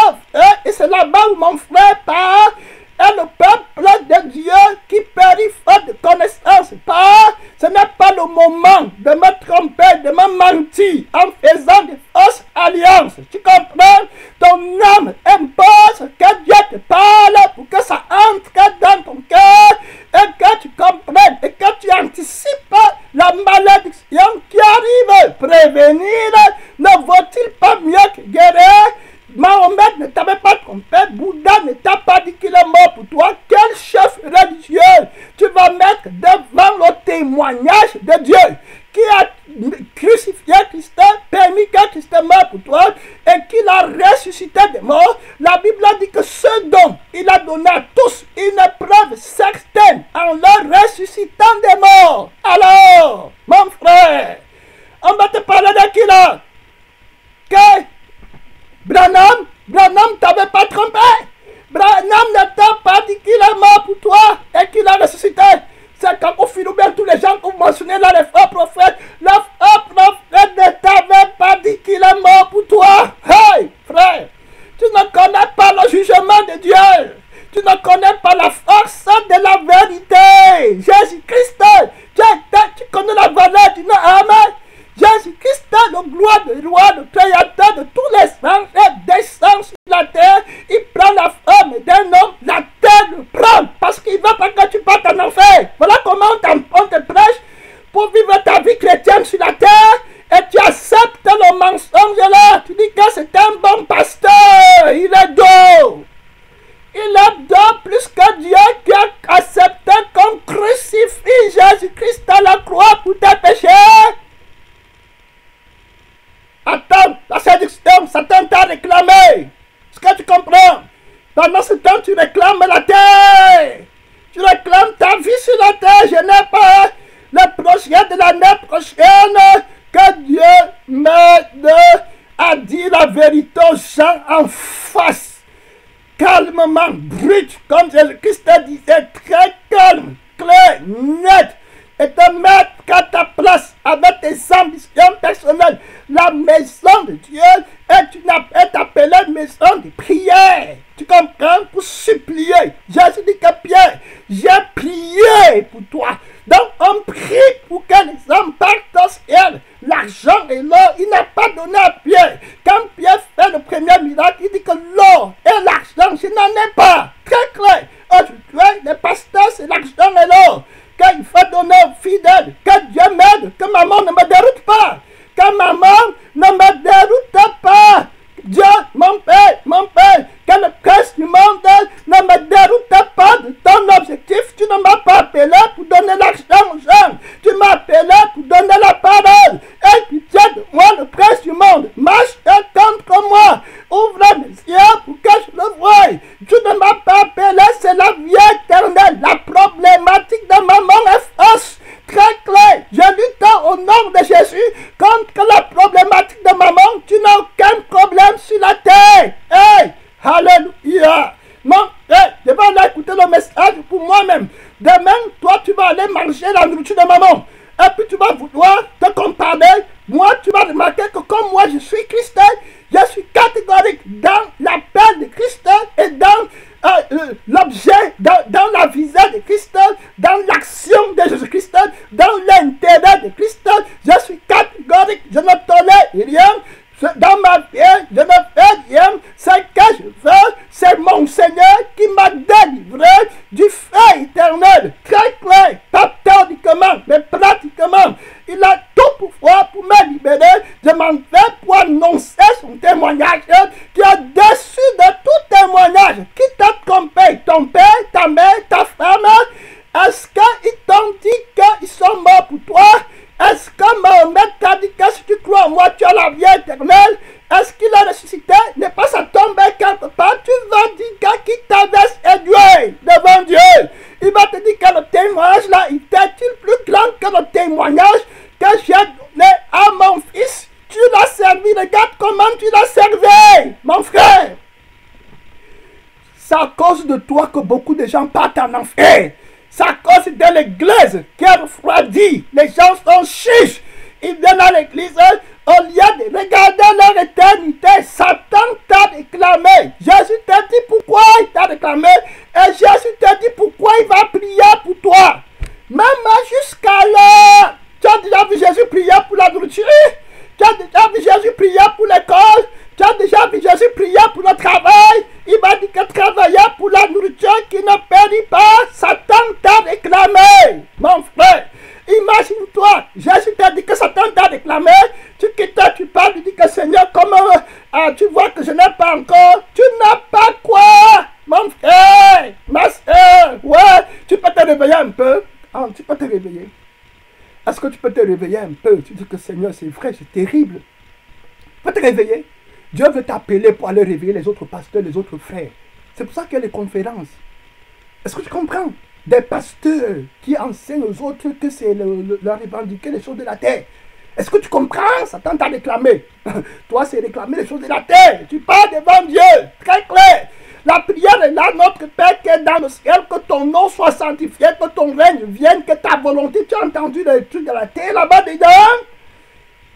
et c'est là-bas où mon frère part. Et le peuple de Dieu qui périt faute de connaissance part. Ce n'est pas le moment de me tromper, de me mentir en faisant des fausses alliances. Tu comprends? Ton âme impose que Dieu te parle pour que ça entre dans ton cœur et que tu comprennes et que tu anticipes la malédiction qui arrive. Prévenir ne vaut-il pas mieux que guérir? Mahomet ne t'avait pas trompé, Bouddha ne t'a pas dit qu'il est mort pour toi. Quel chef religieux tu vas mettre devant le témoignage de Dieu qui a crucifié Christ, permis que Christ est mort pour toi et qu'il a ressuscité des morts? La Bible dit que ce dont il a donné à tous une preuve certaine en leur ressuscitant des morts. Alors, mon frère, on va te parler de qui là? Que Branham t'avait pas trompé. Branham ne t'a pas dit qu'il est mort pour toi et qu'il a ressuscité. C'est comme au Philomène, tous les gens que vous mentionnez là, les faux prophètes. Le faux prophète ne t'avait pas dit qu'il est mort pour toi. Hey, frère, tu ne connais pas le jugement de Dieu. Tu ne connais pas la force de la vérité. Jésus-Christ, tu connais la valeur du nom. Amen. Jésus-Christ, le gloire de roi, le créateur de tous les anges, descend sur la terre. Il prend la forme d'un homme, la terre le prend parce qu'il ne veut pas que tu partes en enfer. Voilà comment on te prêche pour vivre ta vie chrétienne sur la terre et tu acceptes le mensonge là. Tu dis que c'est un bon pasteur. Il est dos. Il est dos plus que Dieu qui a accepté qu'on crucifie Jésus-Christ à la croix pour tes péchés. Attends, la séduction, Satan t'a réclamé. Est-ce que tu comprends? Pendant ce temps, tu réclames la terre. Tu réclames ta vie sur la terre. Je n'ai pas le projet de l'année prochaine que Dieu m'aide à dire la vérité aux gens en face. Calmement, brut, comme Jésus-Christ disait, très calme, clair, net. Et te mettre à ta place avec tes ambitions personnelles. La maison de Dieu est appelée maison de prière. Tu comprends? Pour supplier. Jésus dit que Pierre, j'ai prié pour toi. Donc on prie pour que les hommes partent au ciel. L'argent et l'or, il n'a pas donné à Pierre. Quand Pierre fait le premier miracle, il dit que l'or et l'argent, je n'en ai pas. Très clair. Aujourd'hui, les pasteurs, c'est l'argent et l'or. Qu'il faut donner aux fidèles, que Dieu m'aide, que maman ne me déroute pas, que maman ne me déroute pas. Dieu, mon Père, que le prince du monde ne me déroute pas de ton objectif. Tu ne m'as pas appelé pour donner l'argent aux gens, tu m'as appelé pour donner la parole. Et pitié de moi, le prince du monde, marche contre moi, ouvre mes yeux pour que je le voie. Tu ne m'as pas appelé, c'est la vie éternelle. La problématique de maman est fausse, très clair. Je lutte au nom de Jésus contre la problématique de maman. Tu n'as aucun problème sur la terre. Hey, alléluia. Non, hey, je vais aller écouter le message pour moi-même. Demain, toi, tu vas aller manger la nourriture de maman. Et puis tu vas vouloir te comparer. Moi, tu vas remarquer que comme moi, je suis chrétien, je suis catégorique dans l'appel de Christ et dans l'objet, dans la visée de Christ, dans l'action de Jésus-Christ, dans l'intérêt de Christ. Je suis catégorique, je ne tolère rien. Dans ma vie, je ne fais rien. Ce que je veux, c'est mon Seigneur qui m'a délivré du feu éternel. Très clair, pas théoriquement, mais pratiquement. Il a tout pouvoir pour me libérer. Je m'en vais pour annoncer son témoignage qui est au-dessus de tout C'est à cause de toi que beaucoup de gens partent en enfer. C'est à cause de l'église qui est refroidie. Les gens sont chiches. Ils viennent à l'église, au lieu de regarder leur éternité. Satan t'a réclamé. Jésus t'a dit pourquoi il t'a réclamé. Et Jésus t'a dit pourquoi il va prier pour toi. Même jusqu'à là, tu as déjà vu Jésus prier pour la nourriture. Tu as déjà vu Jésus prier pour l'école. Tu as déjà vu Jésus prier pour le travail. Il m'a dit que travailler pour la nourriture qui ne périt pas, Satan t'a réclamé. Mon frère, imagine-toi, Jésus t'a dit que Satan t'a réclamé. Tu quittes, tu parles, tu dis que Seigneur, comment tu vois que je n'ai pas encore. Tu n'as pas quoi, mon frère, ma soeur. Ouais, tu peux te réveiller un peu. Ah, tu peux te réveiller. Est-ce que tu peux te réveiller un peu? Tu dis que Seigneur, c'est vrai, c'est terrible. Tu peux te réveiller. Dieu veut t'appeler pour aller réveiller les autres pasteurs, les autres frères. C'est pour ça qu'il y a les conférences. Est-ce que tu comprends? Des pasteurs qui enseignent aux autres que c'est leur revendiquer les choses de la terre. Est-ce que tu comprends? Satan t'a réclamé. Toi, c'est réclamer les choses de la terre. Tu parles devant Dieu. Très clair. La prière est là, notre Père qui est dans le ciel, que ton nom soit sanctifié, que ton règne vienne, que ta volonté. Tu as entendu les trucs de la terre là-bas dedans?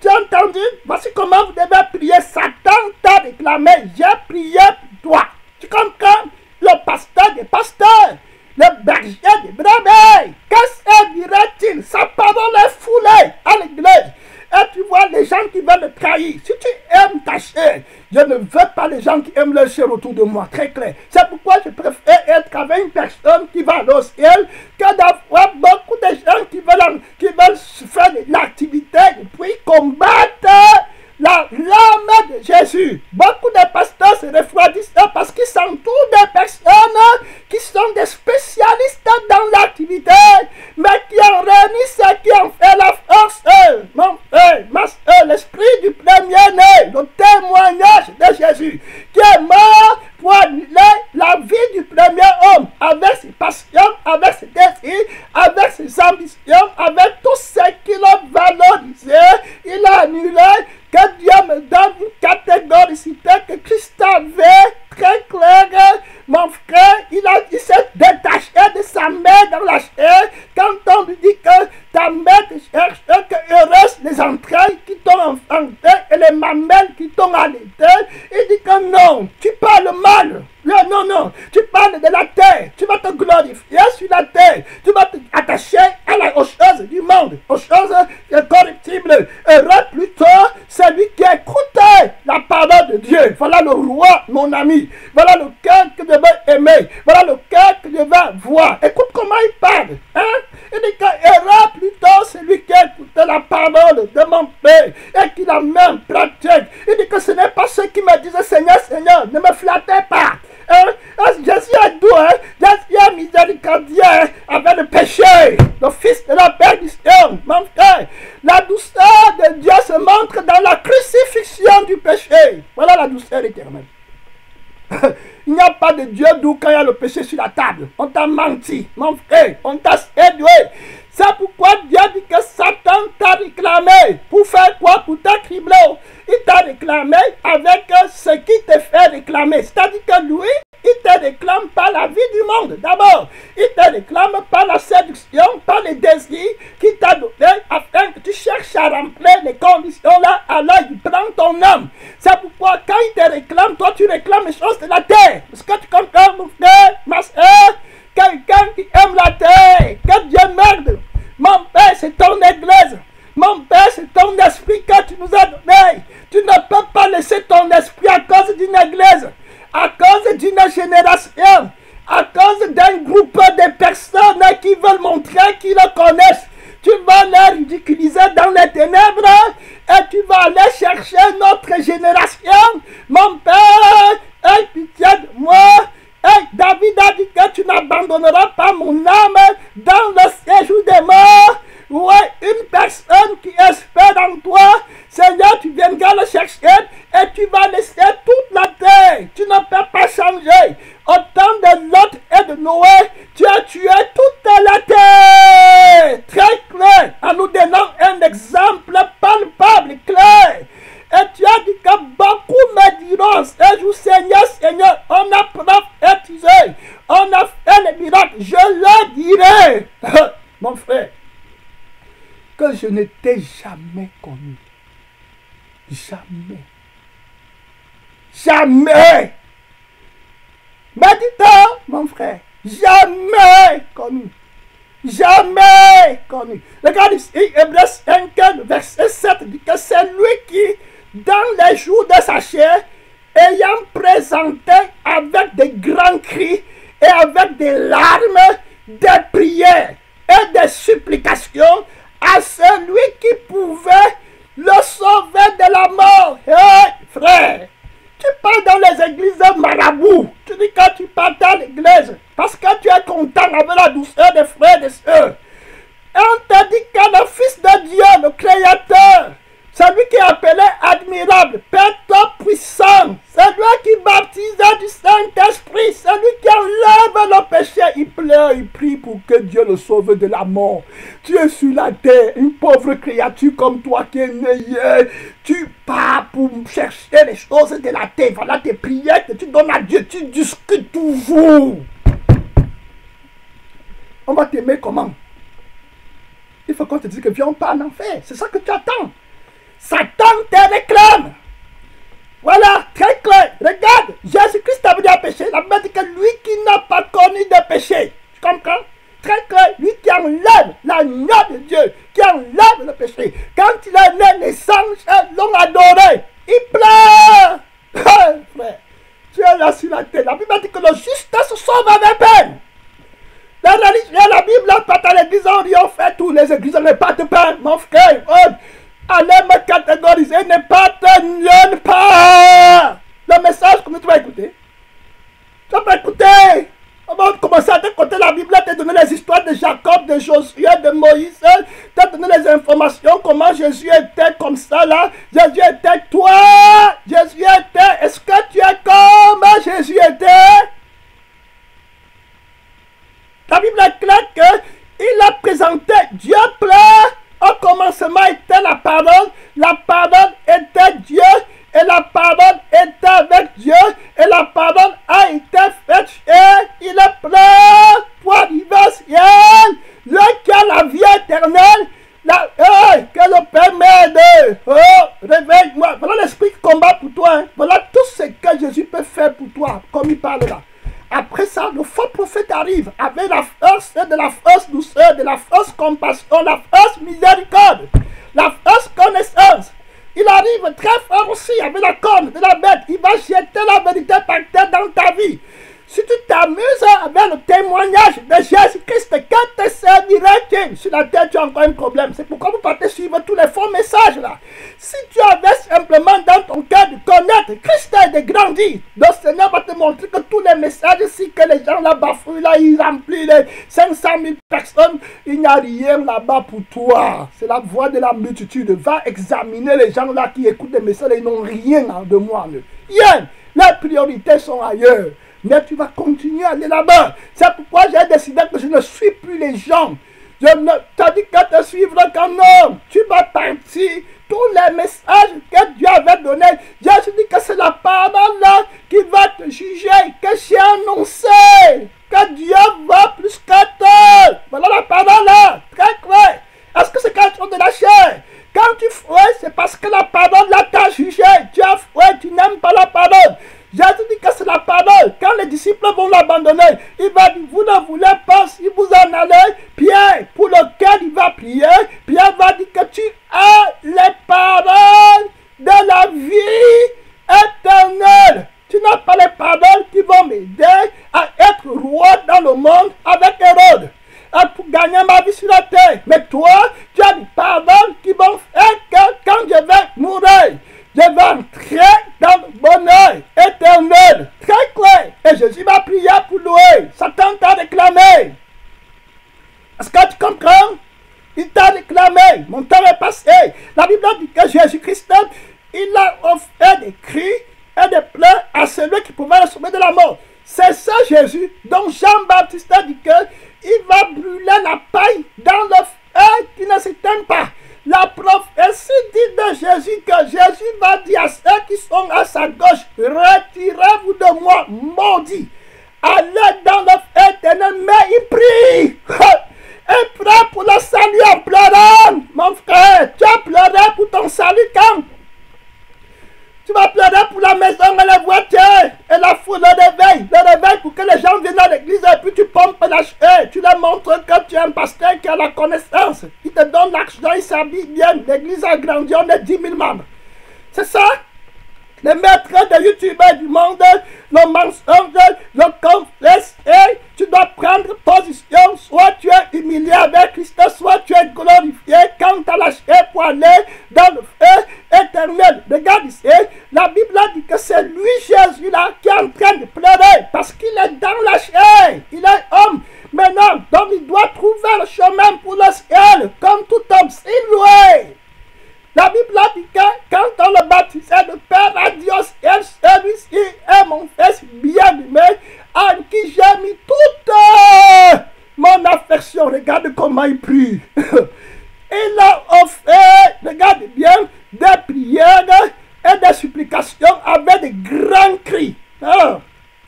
Tu as entendu? Voici comment vous devez prier. Satan t'a réclamé. J'ai prié pour toi. Tu comprends? Le pasteur des pasteurs. Le berger des brebis. Qu'est-ce qu'il dirait-il? Sa parole est foulée à l'église. Et tu vois les gens qui veulent le trahir. Si tu aimes ta chair, je ne veux pas les gens qui aiment leur chair autour de moi. Très clair. C'est pourquoi je préfère être avec une personne qui va au ciel que d'avoir beaucoup de gens qui veulent faire de l'activité et puis combattre la lame de Jésus. Beaucoup de pasteurs se refroidissent parce qu'ils s'entourent des personnes qui sont des spécialistes dans l'activité, mais qui en réunissent et qui en fait la force. Mon frère, ma soeur, l'esprit du premier-né, le témoignage de Jésus, qui est mort pour annuler la vie du premier homme, avec ses passions, avec ses désirs, avec ses ambitions, avec tout ce qu'il a valorisé, il a annulé. Que Dieu me donne une catégoricité que Christ avait très claire. Mon frère, il s'est détaché de sa mère dans la chair. Quand on lui dit que ta mère te cherche, que heureuses les entrailles qui t'ont enfanté et les mamelles qui t'ont allaité, il dit que non, tu parles mal. Non, non, tu parles de la terre. Tu vas te glorifier sur la terre. Tu vas t'attacher aux choses du monde, aux choses corruptibles. Heureux plutôt celui qui écoute la parole de Dieu. Voilà le roi, mon ami. Voilà le cœur que je veux aimer. Voilà le cœur que je veux voir. Écoute comment il parle. Hein? Il dit que heureux plutôt celui qui écoute la parole de mon Père et qui la met en pratique. Il dit que ce n'est pas ceux qui me disent Seigneur, Seigneur, ne me flattez pas. Jésus est doux, Jésus est miséricordieux avec le péché, le fils de la perdition, mon frère. La douceur de Dieu se montre dans la crucifixion du péché. Voilà la douceur éternelle. Il n'y a pas de Dieu doux quand il y a le péché sur la table. On t'a menti, mon frère, on t'a séduit. C'est pourquoi Dieu dit que Satan t'a réclamé. Pour faire quoi? Pour t'accrimler. Il t'a réclamé avec ce qui te fait réclamer. C'est-à-dire que lui, il te réclame par la vie du monde. D'abord, il te réclame par la séduction, par les désirs qu'il t'a donné afin que tu cherches à remplir les conditions là. Alors il prend ton âme. C'est pourquoi quand il te réclame, toi tu réclames les choses de la terre. Est-ce que tu comprends, mon frère, ma soeur? Quelqu'un qui aime la terre, que Dieu m'aide. Mon Père, c'est ton église. Mon Père, c'est ton esprit que tu nous as donné. Tu ne peux pas laisser ton esprit à cause d'une église, à cause d'une génération, à cause d'un groupe de personnes qui veulent montrer qu'ils le connaissent. Tu vas les ridiculiser dans les ténèbres et tu vas aller chercher notre génération. Mon Père, aie pitié de moi. Et David a dit que tu n'abandonneras pas mon âme dans le séjour des morts. Ouais, une personne qui espère en toi, Seigneur, tu viendras le chercher et tu vas laisser toute la terre. Tu ne peux pas changer. Au temps de Lot et de Noé, tu as tué toute la terre. Très clair, en nous donnant un exemple palpable, clair. Et tu as dit que beaucoup me diront, ce jour, Seigneur, Seigneur, on a prophétisé, on a fait les miracles, je le dirai, mon frère, que je ne t'ai jamais connu. Jamais. Jamais. Médite, mon frère. Jamais connu. Jamais connu. Regarde ici, Hébreux 5, verset 7, dit que c'est lui qui, dans les jours de sa chair, ayant présenté avec des grands cris et avec des larmes, des prières et des supplications à celui qui pouvait le sauver de la mort. Hey, frère, tu parles dans les églises marabouts. Tu dis quand tu parles dans l'église, parce que tu es content avec la douceur des frères et des sœurs. Et on te dit que le Fils de Dieu, le Créateur, celui qui est appelé admirable, Père tout-puissant, celui qui baptise du Saint-Esprit, celui qui enlève le péché, il pleure, il prie pour que Dieu le sauve de la mort. Tu es sur la terre, une pauvre créature comme toi qui est née, tu pars pour chercher les choses de la terre. Voilà tes prières que tu donnes à Dieu, tu discutes toujours. On va t'aimer comment? Il faut qu'on te dise que viens, on part en enfer. C'est ça que tu attends. Satan te réclame. Voilà, très clair. Regarde, Jésus-Christ a venu à péché. La Bible dit que lui qui n'a pas connu de péché. Tu comprends? Très clair. Lui qui enlève l'agneau de Dieu, qui enlève le péché. Quand il est né, les anges l'ont adoré. Il pleure. Frère, tu es là sur la terre. La Bible dit que le juste se sauve avec peine. La religion, la Bible, pas à l'église, on fait tous les églises, on n'est pas de pain, mon frère. Allez me catégoriser, ne pas te pas. Le message, comment tu vas écouter? Tu vas pas écouter. On va commencer à te côté la Bible, te donner les histoires de Jacob, de Josué, de Moïse, te donner les informations, comment Jésus était comme ça là. Jésus était toi. Jésus était. Est-ce que tu es comme Jésus était? La Bible est claire qu'il a présenté Dieu plein. Au commencement était la parole était Dieu, et la parole était avec Dieu, et la parole a été faite et il est plein pour arriver au ciel, lui qui a la vie éternelle, que le Père m'aide, réveille-moi, voilà l'esprit qui combat pour toi, hein. Voilà tout ce que Jésus peut faire pour toi, comme il parle là. Après ça, le faux prophète arrive avec la force de la fausse douceur, de la fausse compassion, la fausse miséricorde, la fausse connaissance. Il arrive très fort aussi avec la corne de la bête. Il va jeter la vérité par terre dans ta vie. Si tu t'amuses avec le témoignage de Jésus-Christ, que te servirait-il? Sur la terre, tu as encore un problème. C'est pourquoi vous partez suivre tous les faux messages là. Si tu avais simplement dans ton cœur de connaître Christ et de grandir, le Seigneur va te montrer que tous les messages ici que les gens là bafouillent, là, ils remplissent les 500 000 personnes, il n'y a rien là-bas pour toi. C'est la voix de la multitude. Va examiner les gens là qui écoutent les messages, ils n'ont rien de moi. Rien. Les priorités sont ailleurs. Mais tu vas continuer à aller là-bas. C'est pourquoi j'ai décidé que je ne suis plus les gens. Je ne t'ai dit que te suivre comme homme. Tu vas partir. Tous les messages que Dieu avait donnés. Jésus dit que c'est la parole là qui va te juger. Que j'ai annoncé. Que Dieu va plus que toi. Voilà la parole là. Très clair. Est-ce que c'est quelque chose de la chair? Quand tu fouilles, c'est parce que la parole là t'a jugé. Tu as fouillé, tu n'aimes pas la parole. Jésus dit que c'est la parole. Quand les disciples vont l'abandonner, il va dire, vous ne voulez pas, si vous en allez, Pierre, pour lequel il va prier, Pierre va dire que tu as les paroles de la vie éternelle. Tu n'as pas les paroles qui vont m'aider à être roi dans le monde avec Hérode, pour gagner ma vie sur la terre. Mais toi, tu as des paroles qui vont faire que quand je vais mourir, je vais entrer dans le bonheur éternel. Très clair. Et Jésus m'a prié pour louer. Satan t'a réclamé. Est-ce que tu comprends? Il t'a réclamé. Mon temps est passé. La Bible dit que Jésus-Christ, il a offert des cris et des pleurs à celui qui pouvait le sauver de la mort. C'est ça Jésus dont Jean-Baptiste a dit qu'il va brûler la paille dans le feu qui ne s'éteint pas. La prophétie dit de Jésus que Jésus va dire à ceux qui sont à sa gauche, retirez-vous de moi, maudit. Allez dans le feu éternel, mais il prie. Et prêt pour le salut en pleurant. Mon frère, tu as pleuré pour ton salut quand? Tu vas pleurer pour la maison et la voiture et la foule, le réveil pour que les gens viennent à l'église et puis tu pompes tu leur montres que tu es un pasteur qui a la connaissance. Il te donne l'argent, il s'habille bien. L'église a grandi, on est 10 000 membres. C'est ça? Les maîtres de youtubeurs du monde, le mensonge, le complexe, et tu dois prendre position, soit tu es humilié avec Christ, soit tu es glorifié quand tu as lâché pour aller dans le feu éternel. Regarde ici, la Bible dit que c'est lui, Jésus, là, qui est en train de pleurer, parce qu'il est dans la chair, il est homme. Maintenant, donc il doit trouver le chemin pour le ciel, comme tout homme, c'est loué. La Bible dit que quand on le baptisait, le Père a dit au ciel, celui-ci est mon fils bien-aimé, en qui j'ai mis toute mon affection. Regarde comment il prie. Il a offert, regarde bien, des prières et des supplications avec des grands cris. Ah,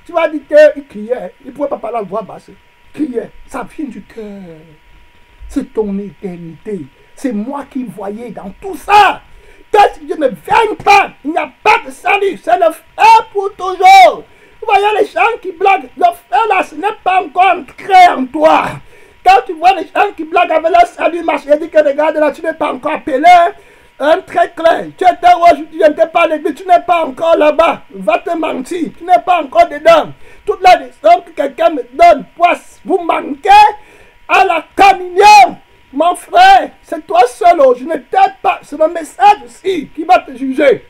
tu vas dire qu'il criait, il ne pouvait pas parler à voix basse. Il criait, ça vient du cœur. C'est ton éternité. C'est moi qui voyais dans tout ça. Que si je ne viens pas, il n'y a pas de salut. C'est le feu pour toujours. Vous voyez les gens qui blaguent. Le feu là, ce n'est pas encore entré en toi. Quand tu vois les gens qui blaguent avec le salut, je dis que regarde là, tu n'es pas encore appelé. Très clair. Tu étais aujourd'hui, tu n'étais pas à l'église, tu n'es pas encore là-bas. Va te mentir. Tu n'es pas encore dedans. Toute la leçon que quelqu'un me donne, vous manquez à la communion. Mon frère, c'est toi seul, je ne t'aide pas. C'est le message aussi qui va te juger.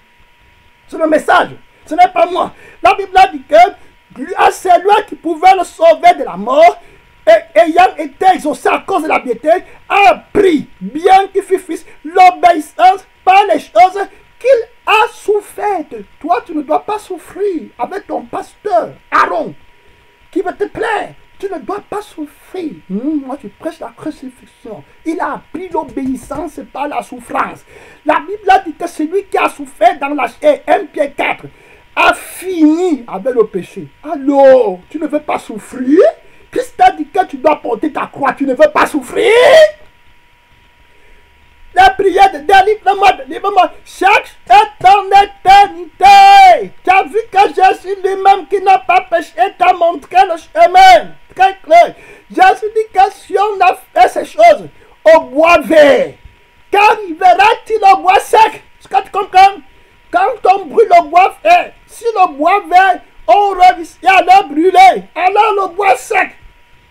C'est le message, ce n'est pas moi. La Bible dit que c'est lui qui pouvait le sauver de la mort et ayant été exaucé à cause de la piété, a appris, bien qu'il fût fils, l'obéissance par les choses qu'il a souffert. Toi, tu ne dois pas souffrir avec ton pasteur, Aaron, qui va te plaire. Tu ne dois pas souffrir. Moi, je prêche la crucifixion. Il a appris l'obéissance par la souffrance. La Bible dit que celui qui a souffert dans la chair, 1 Pierre 4, a fini avec le péché. Alors, tu ne veux pas souffrir? Christ a dit que tu dois porter ta croix. Tu ne veux pas souffrir? La prière de délivrement, cherche ton éternité. Tu as vu que Jésus lui-même qui n'a pas péché t'a montré le chemin. Très clair. Jésus dit que si on a fait ces choses au bois vert, qu'arrivera-t-il au bois sec? Est-ce que tu comprends? Quand on brûle le bois vert, si le bois vert, on réussit à le brûler, alors le bois sec,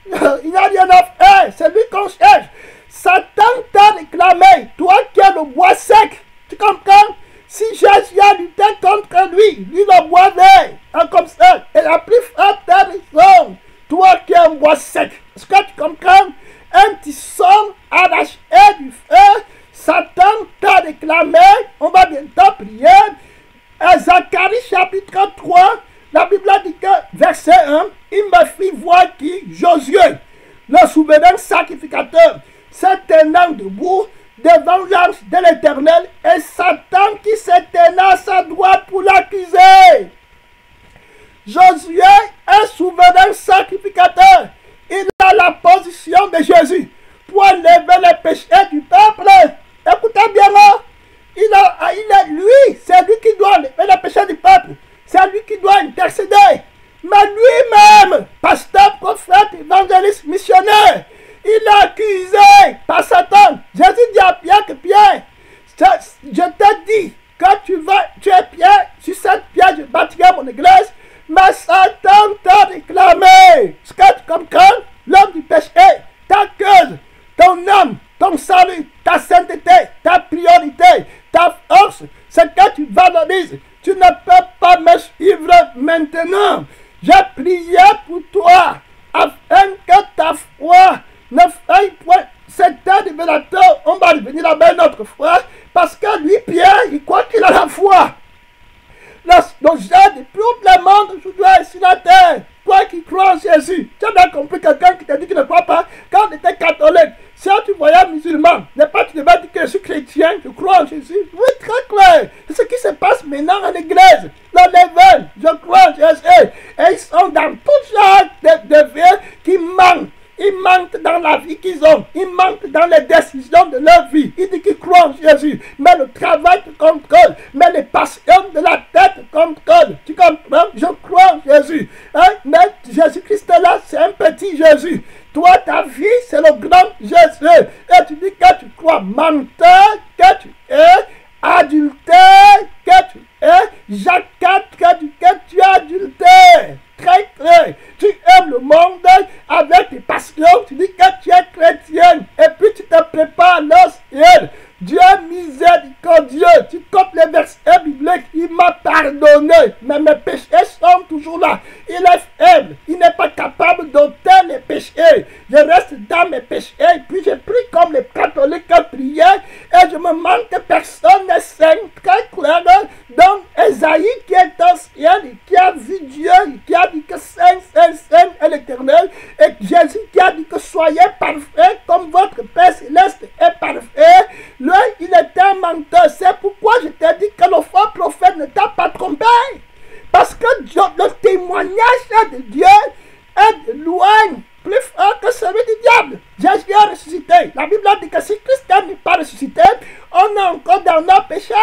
il n'y a rien à faire. C'est lui qu'on cherche. Satan t'a réclamé, toi qui es le bois sec. Tu comprends? Si Jésus a lutté contre lui, le bois vert, comme ça, et la plus forte raison, toi qui es un bois sec. Est-ce que tu comprends? Un tisson arraché du feu, Satan t'a réclamé, on va bientôt prier. Zacharie chapitre 3, la Bible dit que, verset 1, il me fit voir qui? Josué, le souverain sacrificateur, se tenant debout devant l'ange de l'Éternel et Satan qui se tenait à sa droite pour l'accuser. Josué est souverain sacrificateur. Il a la position de Jésus pour enlever les péchés du peuple. Écoutez bien là. C'est lui qui doit enlever les péchés du peuple. C'est lui qui doit intercéder. Mais lui-même, pasteur, prophète, évangéliste, missionnaire, il est accusé par Satan. Jésus dit à Pierre que Pierre, je t'ai dit que tu es Pierre, sur cette pierre je bâtirai mon église, mais Satan t'a réclamé. Ce que tu comprends, l'homme du péché t'accuse, ton âme, ton salut, ta sainteté, ta priorité, ta force, ce que tu valorises. Tu ne peux pas me suivre maintenant. J'ai prié pour toi afin que ta foi ne faille point. C'est un révélateur. On va revenir là-bas une autre fois. Parce que lui, Pierre, il croit qu'il a la foi. L'objet de tout le monde aujourd'hui sur la terre. Toi qui crois en Jésus. Tu as bien compris quelqu'un qui t'a dit qu'il ne croit pas. Quand on était catholique, si tu voyais un musulman, n'est pas tu devais dire que je suis chrétien. l'église, le levain, je crois en Jésus. Et ils sont dans tout genre de vie qui manquent. Ils manquent dans la vie qu'ils ont. Ils manquent dans les décisions de leur vie. Ils disent qu'ils croient en Jésus. Mais le travail te contrôle. Mais les passions de la tête te contrôlent. Tu comprends? Je crois en Jésus. Hein? Mais Jésus-Christ est là, c'est un petit Jésus. Toi, ta vie, c'est le grand Jésus. Et tu dis que tu crois menteur, que tu es adultère, que tu es Jacques 4, que tu es adultère. Très clair. Tu aimes le monde avec tes passions. Tu dis que tu es chrétien. Et puis tu te prépares le ciel. Dieu miséricordieux. Tu comptes les versets bibliques. Il m'a pardonné. Mais mes péchés sont toujours là. Il est faible. Il n'est pas capable d'ôter les péchés. Je reste dans mes péchés. Et puis je prie comme les catholiques priaient. Et je me manque que personne n'est saint. Très clair. Donc Esaïe qui est ancien, qui a vu Dieu, qui a dit que saint est l'Éternel. Et Jésus qui a dit que soyez parfaits comme votre Père Céleste est parfait. Lui, il était un menteur. C'est pourquoi je t'ai dit que le faux prophète ne t'a pas trompé. Parce que le témoignage de Dieu est de loin plus fort que celui du diable. Jésus est ressuscité. La Bible dit que si Christ n'est pas ressuscité, on est encore dans nos péchés.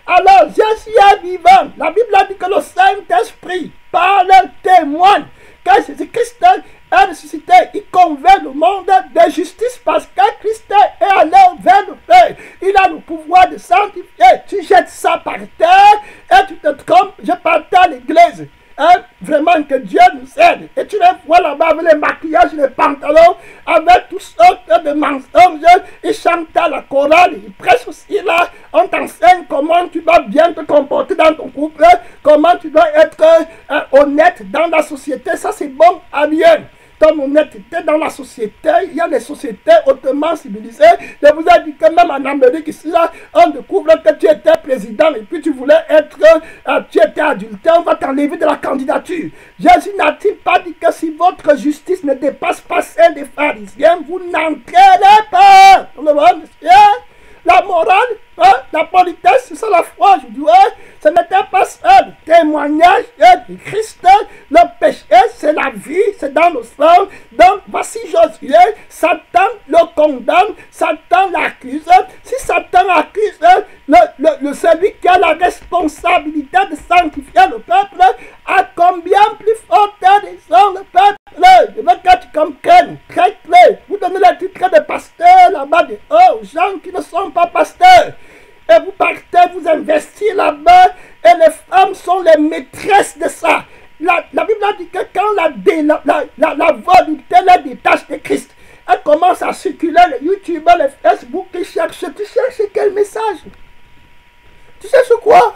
Alors Jésus est vivant. La Bible dit que le Saint-Esprit parle, témoigne que Jésus-Christ est ressuscité. Il convainc le monde de justice parce que Christ est allé vers le Père. Il a le pouvoir de sanctifier. Tu jettes ça par terre et tu te trompes. Je partage l'église. Hein? Vraiment que Dieu nous aide. Et tu les vois là-bas avec les maquillages, les pantalons, avec toutes sortes de mensonges. Ils chantent à la chorale, ils prêchent aussi là. On t'enseigne comment tu dois bien te comporter dans ton couple, comment tu dois être honnête dans la société. Ça c'est bon à rien. Ton honnêteté dans la société, il y a des sociétés hautement civilisées. Je vous ai dit que même en Amérique ici, là, on découvre que tu étais président et puis tu voulais être, tu étais adultère, on va t'enlever de la candidature. Jésus n'a-t-il pas dit que si votre justice ne dépasse pas celle des pharisiens, vous n'entrerez pas dans le royaume des cieux? La morale, hein, la politesse, c'est ça la foi, je dis, ouais, ce n'était pas ça, le témoignage de Christ, le péché, c'est la vie, c'est dans le sang. Donc, voici Josué, Satan le condamne, Satan l'accuse. Si Satan accuse celui qui a la responsabilité de sanctifier le peuple, à combien plus forte raison le peuple? Je veux que tu comprennes, très clair. Vous donnez le titre de pasteur là-bas aux gens qui ne sont pas pasteurs. Et vous partez, vous investissez là-bas, et les femmes sont les maîtresses de ça. La Bible dit que quand la volonté la détache de Christ, elle commence à circuler les YouTube, les Facebook, tu cherches quel message? Tu cherches quoi?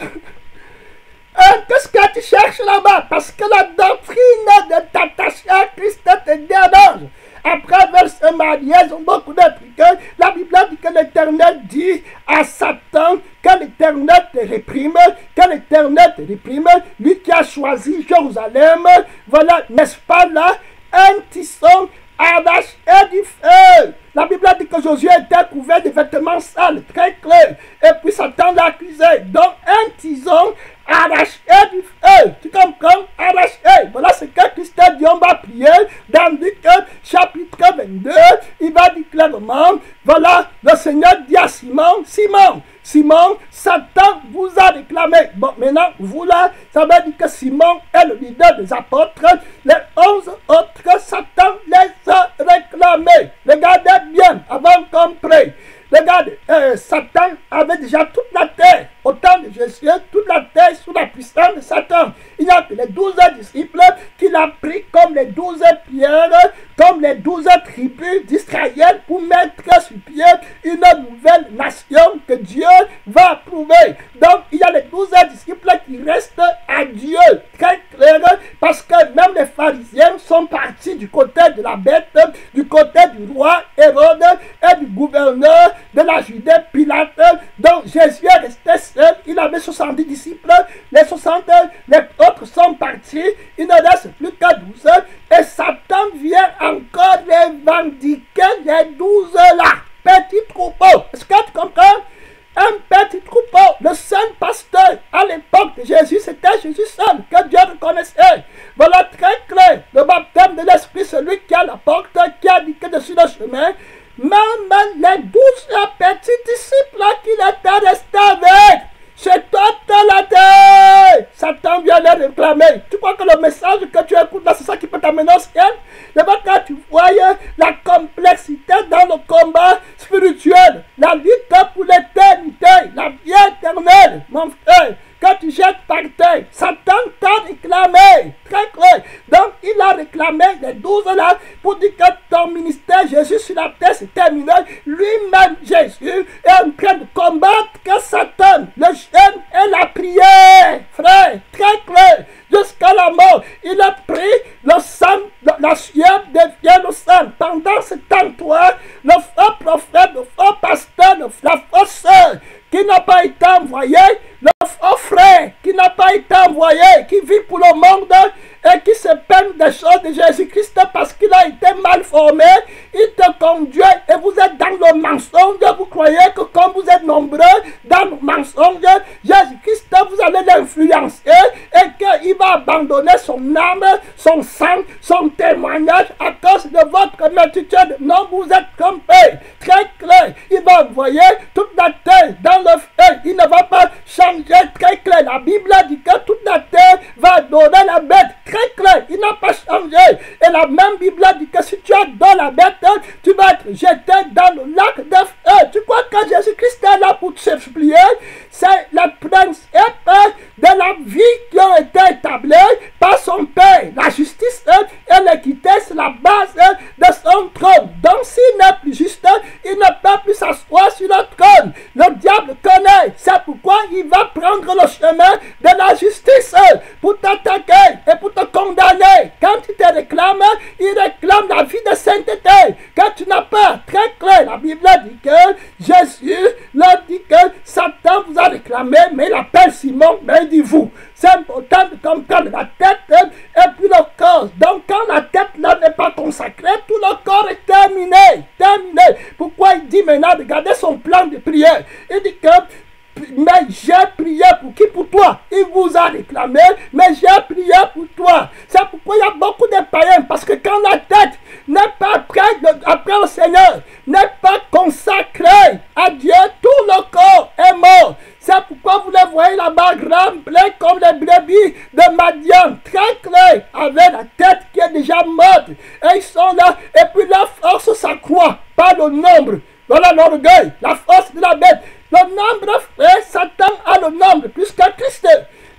Qu'est-ce que tu cherches là-bas? Parce que la doctrine de t'attacher à Christ te dérange. Après verset mariage, beaucoup de trucs. La Bible dit que l'Éternel dit à Satan que l'Éternel te réprime, lui qui a choisi Jérusalem. Voilà, n'est-ce pas là, un tisson arraché du feu. La Bible dit que Josué était couvert de vêtements sales, très clairs. Et puis Satan l'a accusé. Donc un tison arraché du feu. Tu comprends? Arraché. Voilà ce que Christ dit, on va prier. Dans Luc chapitre 22, il va dire clairement, voilà, le Seigneur dit à Simon, Simon, Satan vous a réclamé. Bon, maintenant, vous là, ça veut dire que Simon est le leader des apôtres. Les 11 autres, Satan les a réclamés. Regardez bien, avant qu'on prie. Regardez, Satan avait déjà toute la terre. Au temps de Jésus, toute la terre sous la puissance de Satan. Il y a que les 12 disciples qu'il a pris comme les 12 pierres, comme les 12 tribus d'Israël pour mettre sur pied une nouvelle nation que Dieu va approuver. Donc, il y a les 12 disciples qui restent à Dieu. Très clair, parce que même les pharisiens sont partis du côté de la bête, du côté du roi Hérode et du gouverneur de la Judée, Pilate. Donc, Jésus est resté seul. Il avait 70 disciples. Les 60, les autres sont partis. Il ne reste plus que 12. Et Satan vient encore revendiquer les 12 là. Petit troupeau. Est-ce que tu comprends? Un petit troupeau. Le seul pasteur à l'époque de Jésus, t'amener au ciel. D'abord, quand tu voyais la complexité dans le combat spirituel, la lutte pour l'éternité, la vie éternelle, mon frère, quand tu jettes par terre, Satan t'a réclamé, très clair. Donc, il a réclamé les 12 là pour dire que ton ministère, Jésus sur la terre, c'est terminé. Lui-même, Jésus, est en train de combattre que Satan, le jeûne et la prière, frère, très clair. Jusqu'à la mort, il a pris le sang, la sueur devient le sang. Pendant ce temps, toi, le faux prophète, le faux pasteur, la fausse sœur, qui n'a pas été envoyé, le faux frère qui n'a pas été envoyé, qui vit pour le monde et qui se peine des choses de Jésus-Christ parce qu'il a été mal formé, il te conduit et vous êtes dans le mensonge, vous croyez que comme vous êtes nombreux dans le mensonge, Jésus-Christ vous allez l'influencer et qu'il va abandonner son âme, son sang, son témoignage à cause de votre multitude. Non, vous êtes trompés. Très clair, il va envoyer toute la terre dans le feu. Il ne va pas changer, très clair. La Bible dit que toute la terre va adorer la bête. Très clair, il n'a pas changé. Et la même Bible dit que si tu adores la bête, tu vas être jeté dans le lac de feu. Tu crois que Jésus-Christ est là pour te supplier? C'est le principe de la vie qui a été établie par son Père. La justice et l'équité, c'est la base de son trône. Donc s'il n'est plus juste, il ne peut plus s'asseoir sur le trône. Le diable connaît. C'est pourquoi il va prendre le chemin de la justice pour t'attaquer et pour te condamner. Quand il te réclame, il réclame la vie de sainteté. Quand tu n'as pas, très clair, la Bible dit que Jésus leur dit que Satan vous a réclamé, mais il appelle Simon, mais il dit vous. C'est important de comprendre la tête et puis le corps. Donc quand la tête là n'est pas consacrée, tout le corps est terminé. Terminé. Pourquoi il dit maintenant, regardez son plan de prière. Il dit que mais j'ai prié pour qui? Pour toi. Il vous a réclamé, mais j'ai prié pour toi. C'est pourquoi il y a beaucoup de païens, parce que quand la tête n'est pas prête après le Seigneur, n'est pas consacrée à Dieu, tout le corps est mort. C'est pourquoi vous les voyez là-bas remplis comme les brebis de Madian, très clair, avec la tête qui est déjà morte. Et ils sont là, et puis leur force s'accroît par le nombre. Voilà l'orgueil, la force de la bête. Le nombre, frère, Satan a le nombre, plus que Christ.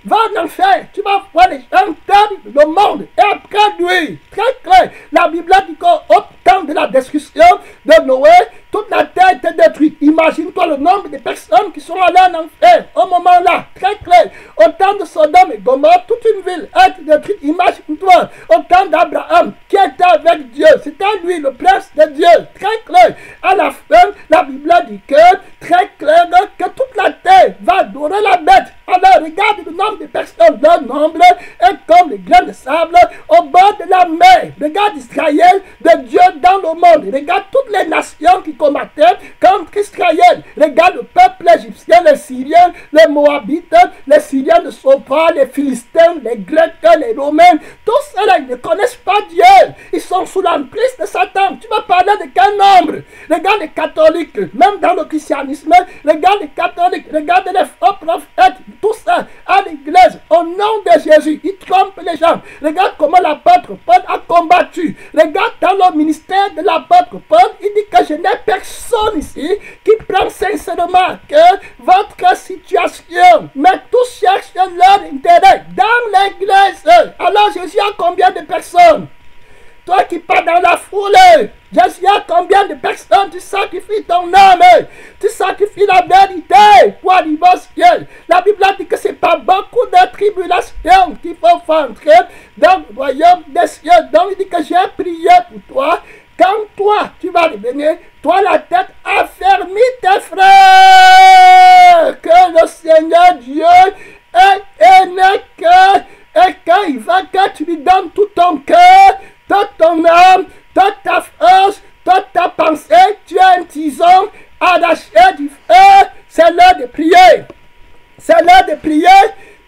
Va en enfer, tu vas voir les gens perdre le monde. Et après lui, très clair, la Bible dit qu'au temps de la destruction de Noé, toute la terre était détruite. Imagine-toi le nombre de personnes qui sont allées en enfer au moment là, très clair. Au temps de Sodome et Gomorrhe, toute une ville a été détruite. Imagine-toi, au temps d'Abraham, qui était avec Dieu, c'était lui le prince de Dieu, très clair. À la fin, la Bible dit que, très clair, que toute la terre va adorer la bête. Alors regarde le nombre de personnes, leur nombre est comme les grains de sable au bord de la mer. Regarde Israël de Dieu dans le monde. Regarde toutes les nations qui combattaient contre Israël. Regarde le peuple égyptien, les Syriens, les Moabites, les Syriens de Sopra, les Philistins, les Grecs, les Romains. Tous ceux-là, ils ne connaissent pas Dieu. Ils sont sous l'emprise de Satan. Tu vas parler de quel nombre? Regarde les catholiques, même dans le christianisme. Regarde les catholiques, regarde les faux prophètes. Tout ça à l'église, au nom de Jésus, il trompe les gens. Regarde comment l'apôtre Paul a combattu. Regarde dans le ministère de l'apôtre Paul, il dit que je n'ai personne ici qui prend sincèrement que votre situation, mais tous cherchent leur intérêt dans l'église. Alors Jésus a combien de personnes? Toi qui pars dans la foule, Jésus a combien de personnes? Tu sacrifies ton âme, tu sacrifies la vérité pour arriver au ciel. La Bible dit que ce n'est pas beaucoup de tribulations qu'il faut faire entrer dans le royaume des cieux. Donc il dit que j'ai prié pour toi. Quand toi, tu vas revenir, toi la tête, affermis tes frères, que le Seigneur Dieu est né et qu'il va que tu lui donnes tout ton cœur, toute ton âme, toute ta force, toute ta pensée. Tu es un tison arraché du feu. C'est l'heure de prier. C'est l'heure de prier.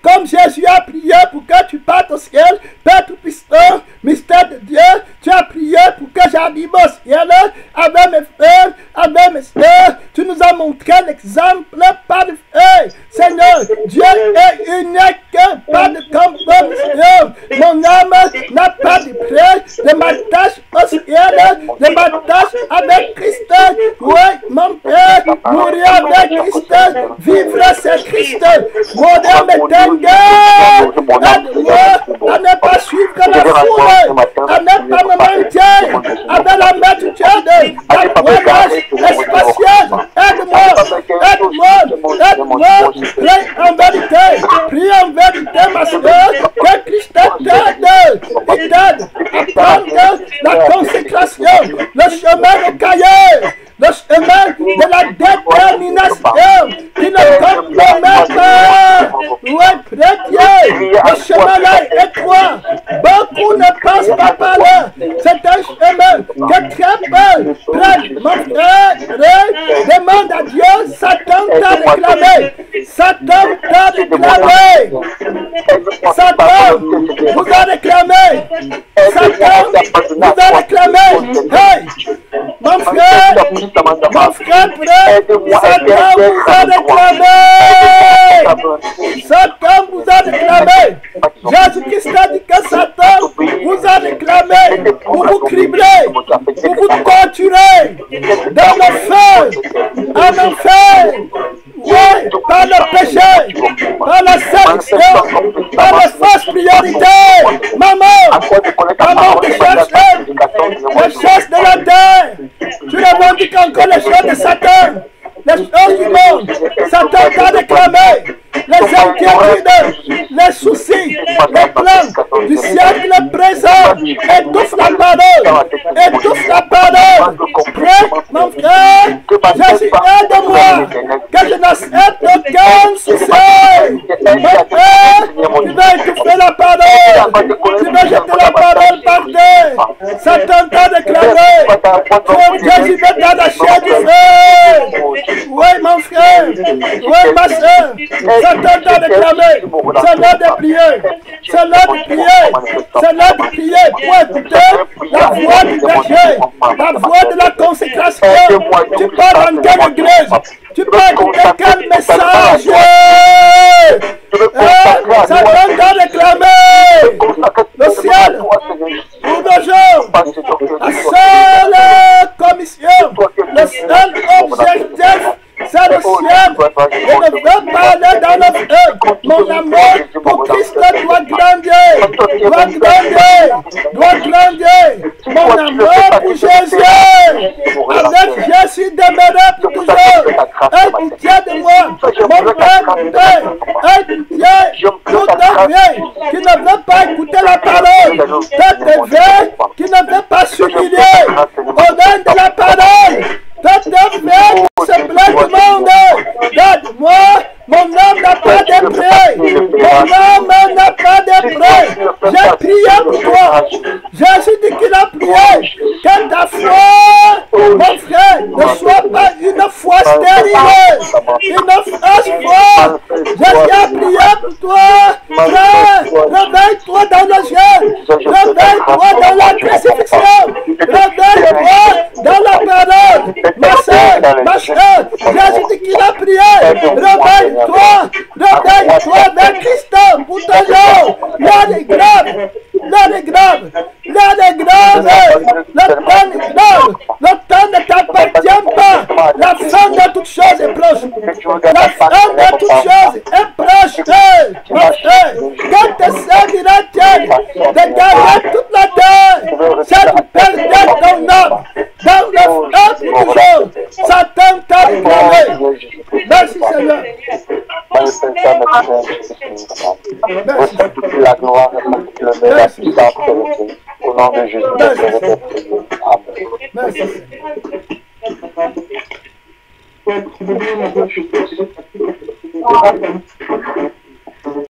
Comme Jésus a prié pour que tu partes au ciel, Père Tout-Puissant, mystère de Dieu, tu as prié pour que j'arrive au ciel avec mes frères, avec mes soeurs. Tu nous as montré l'exemple parfait. Seigneur, Dieu est unique, pas de comparaison. Mon âme n'a pas de prix. je m'attache au ciel, je m'attache avec Christ. Oui, mon Père, mourir avec Christ, vivre c'est Christ. Mon âme est dingue. Aide-moi à ne pas suivre la foule, à ne pas me mentir avec la main du Dieu, la voyage spatial. Aide-moi, aide-moi, aide-moi. Prie en vérité, ma soeur, que Christ t'aide. Il t'aide à prendre la consécration, le chemin de cahier, le chemin de la détermination qui ne compromet pas. Oui, chrétien, le chemin là est étroit. Beaucoup ne passent pas par là. C'est un chemin que très peu prennent. Mon frère, demande à Dieu, Satan t'a réclamé. Satan t'a réclamé. Satan vous a réclamé. Satan vous a réclamé. Hey, mon frère, frère, Satan vous a réclamé. Satan vous a réclamé. Jésus-Christ a dit que Satan vous a réclamé pour vous cribler, pour vous torturer dans le feu, en enfer. Oui, par le péché, par la séduction, par les fausses priorités. Maman te cherche de la terre. Tu revendiques encore les choses de Satan, les choses du monde. Satan t'a réclamé. Les inquiétudes, les soucis, les plans du siècle présent, étouffe la parole, étouffe la parole. Prie, mon frère, Jésus, aide-moi, que je n'accepte aucun souci. Mon frère, tu vas étouffer la parole, tu vas jeter la parole par terre. Satan t'a déclaré, Jésus veut t'arracher du feu. Oui, mon frère, oui, ma soeur. Satan t'a réclamé. C'est l'heure de prier. C'est l'heure de prier. C'est l'heure de prier pour écouter la voix du berger, la voix de la consécration. Tu pars dans quelle église? Tu peux écouter quel message? Satan t'a réclamé. Le ciel, pour nos jours, la seule commission, le seul objectif, c'est le ciel. Je ne veux pas aller dans le feu. Mon amour pour Christ doit grandir. Doit grandir. Doit grandir. Mon amour pour Jésus. Avec Jésus demeuré pour toujours. Un pitié de moi. Mon Père, un pitié tout à fait. Qui ne veut pas écouter la parole. Tout à fait. Qui ne veut pas s'humilier. Au nom de la parole. Tout à fait. Se plaît du monde. Regarde-moi, mon âme n'a pas de prêt. Mon âme n'a pas de prêt. J'ai prié pour toi. Jésus dit qu'il a prié. Que ta foi, mon frère, ne soit pas une foi stérile. Une fausse foi. Jésus a prié pour toi. Frère, réveille-toi dans le jeûne. Réveille-toi dans la crucifixion. Réveille-toi dans la parole. Ma soeur, Jésus dit qu'il a prié. Réveille-toi vers Christ pour toujours. L'heure est grave, l'heure est grave, l'heure est grave. Le temps est grave, le temps ne t'appartient pas. La fin de toutes choses est proche. La fin de toutes choses est proche. Ma frère, quand te servira-t-il de gagner toute la terre, c'est de perdre ton âme dans le feu pour toujours. Satan t'a réclamé. Merci Seigneur. Merci. La gloire et le au nom de Jésus. Merci.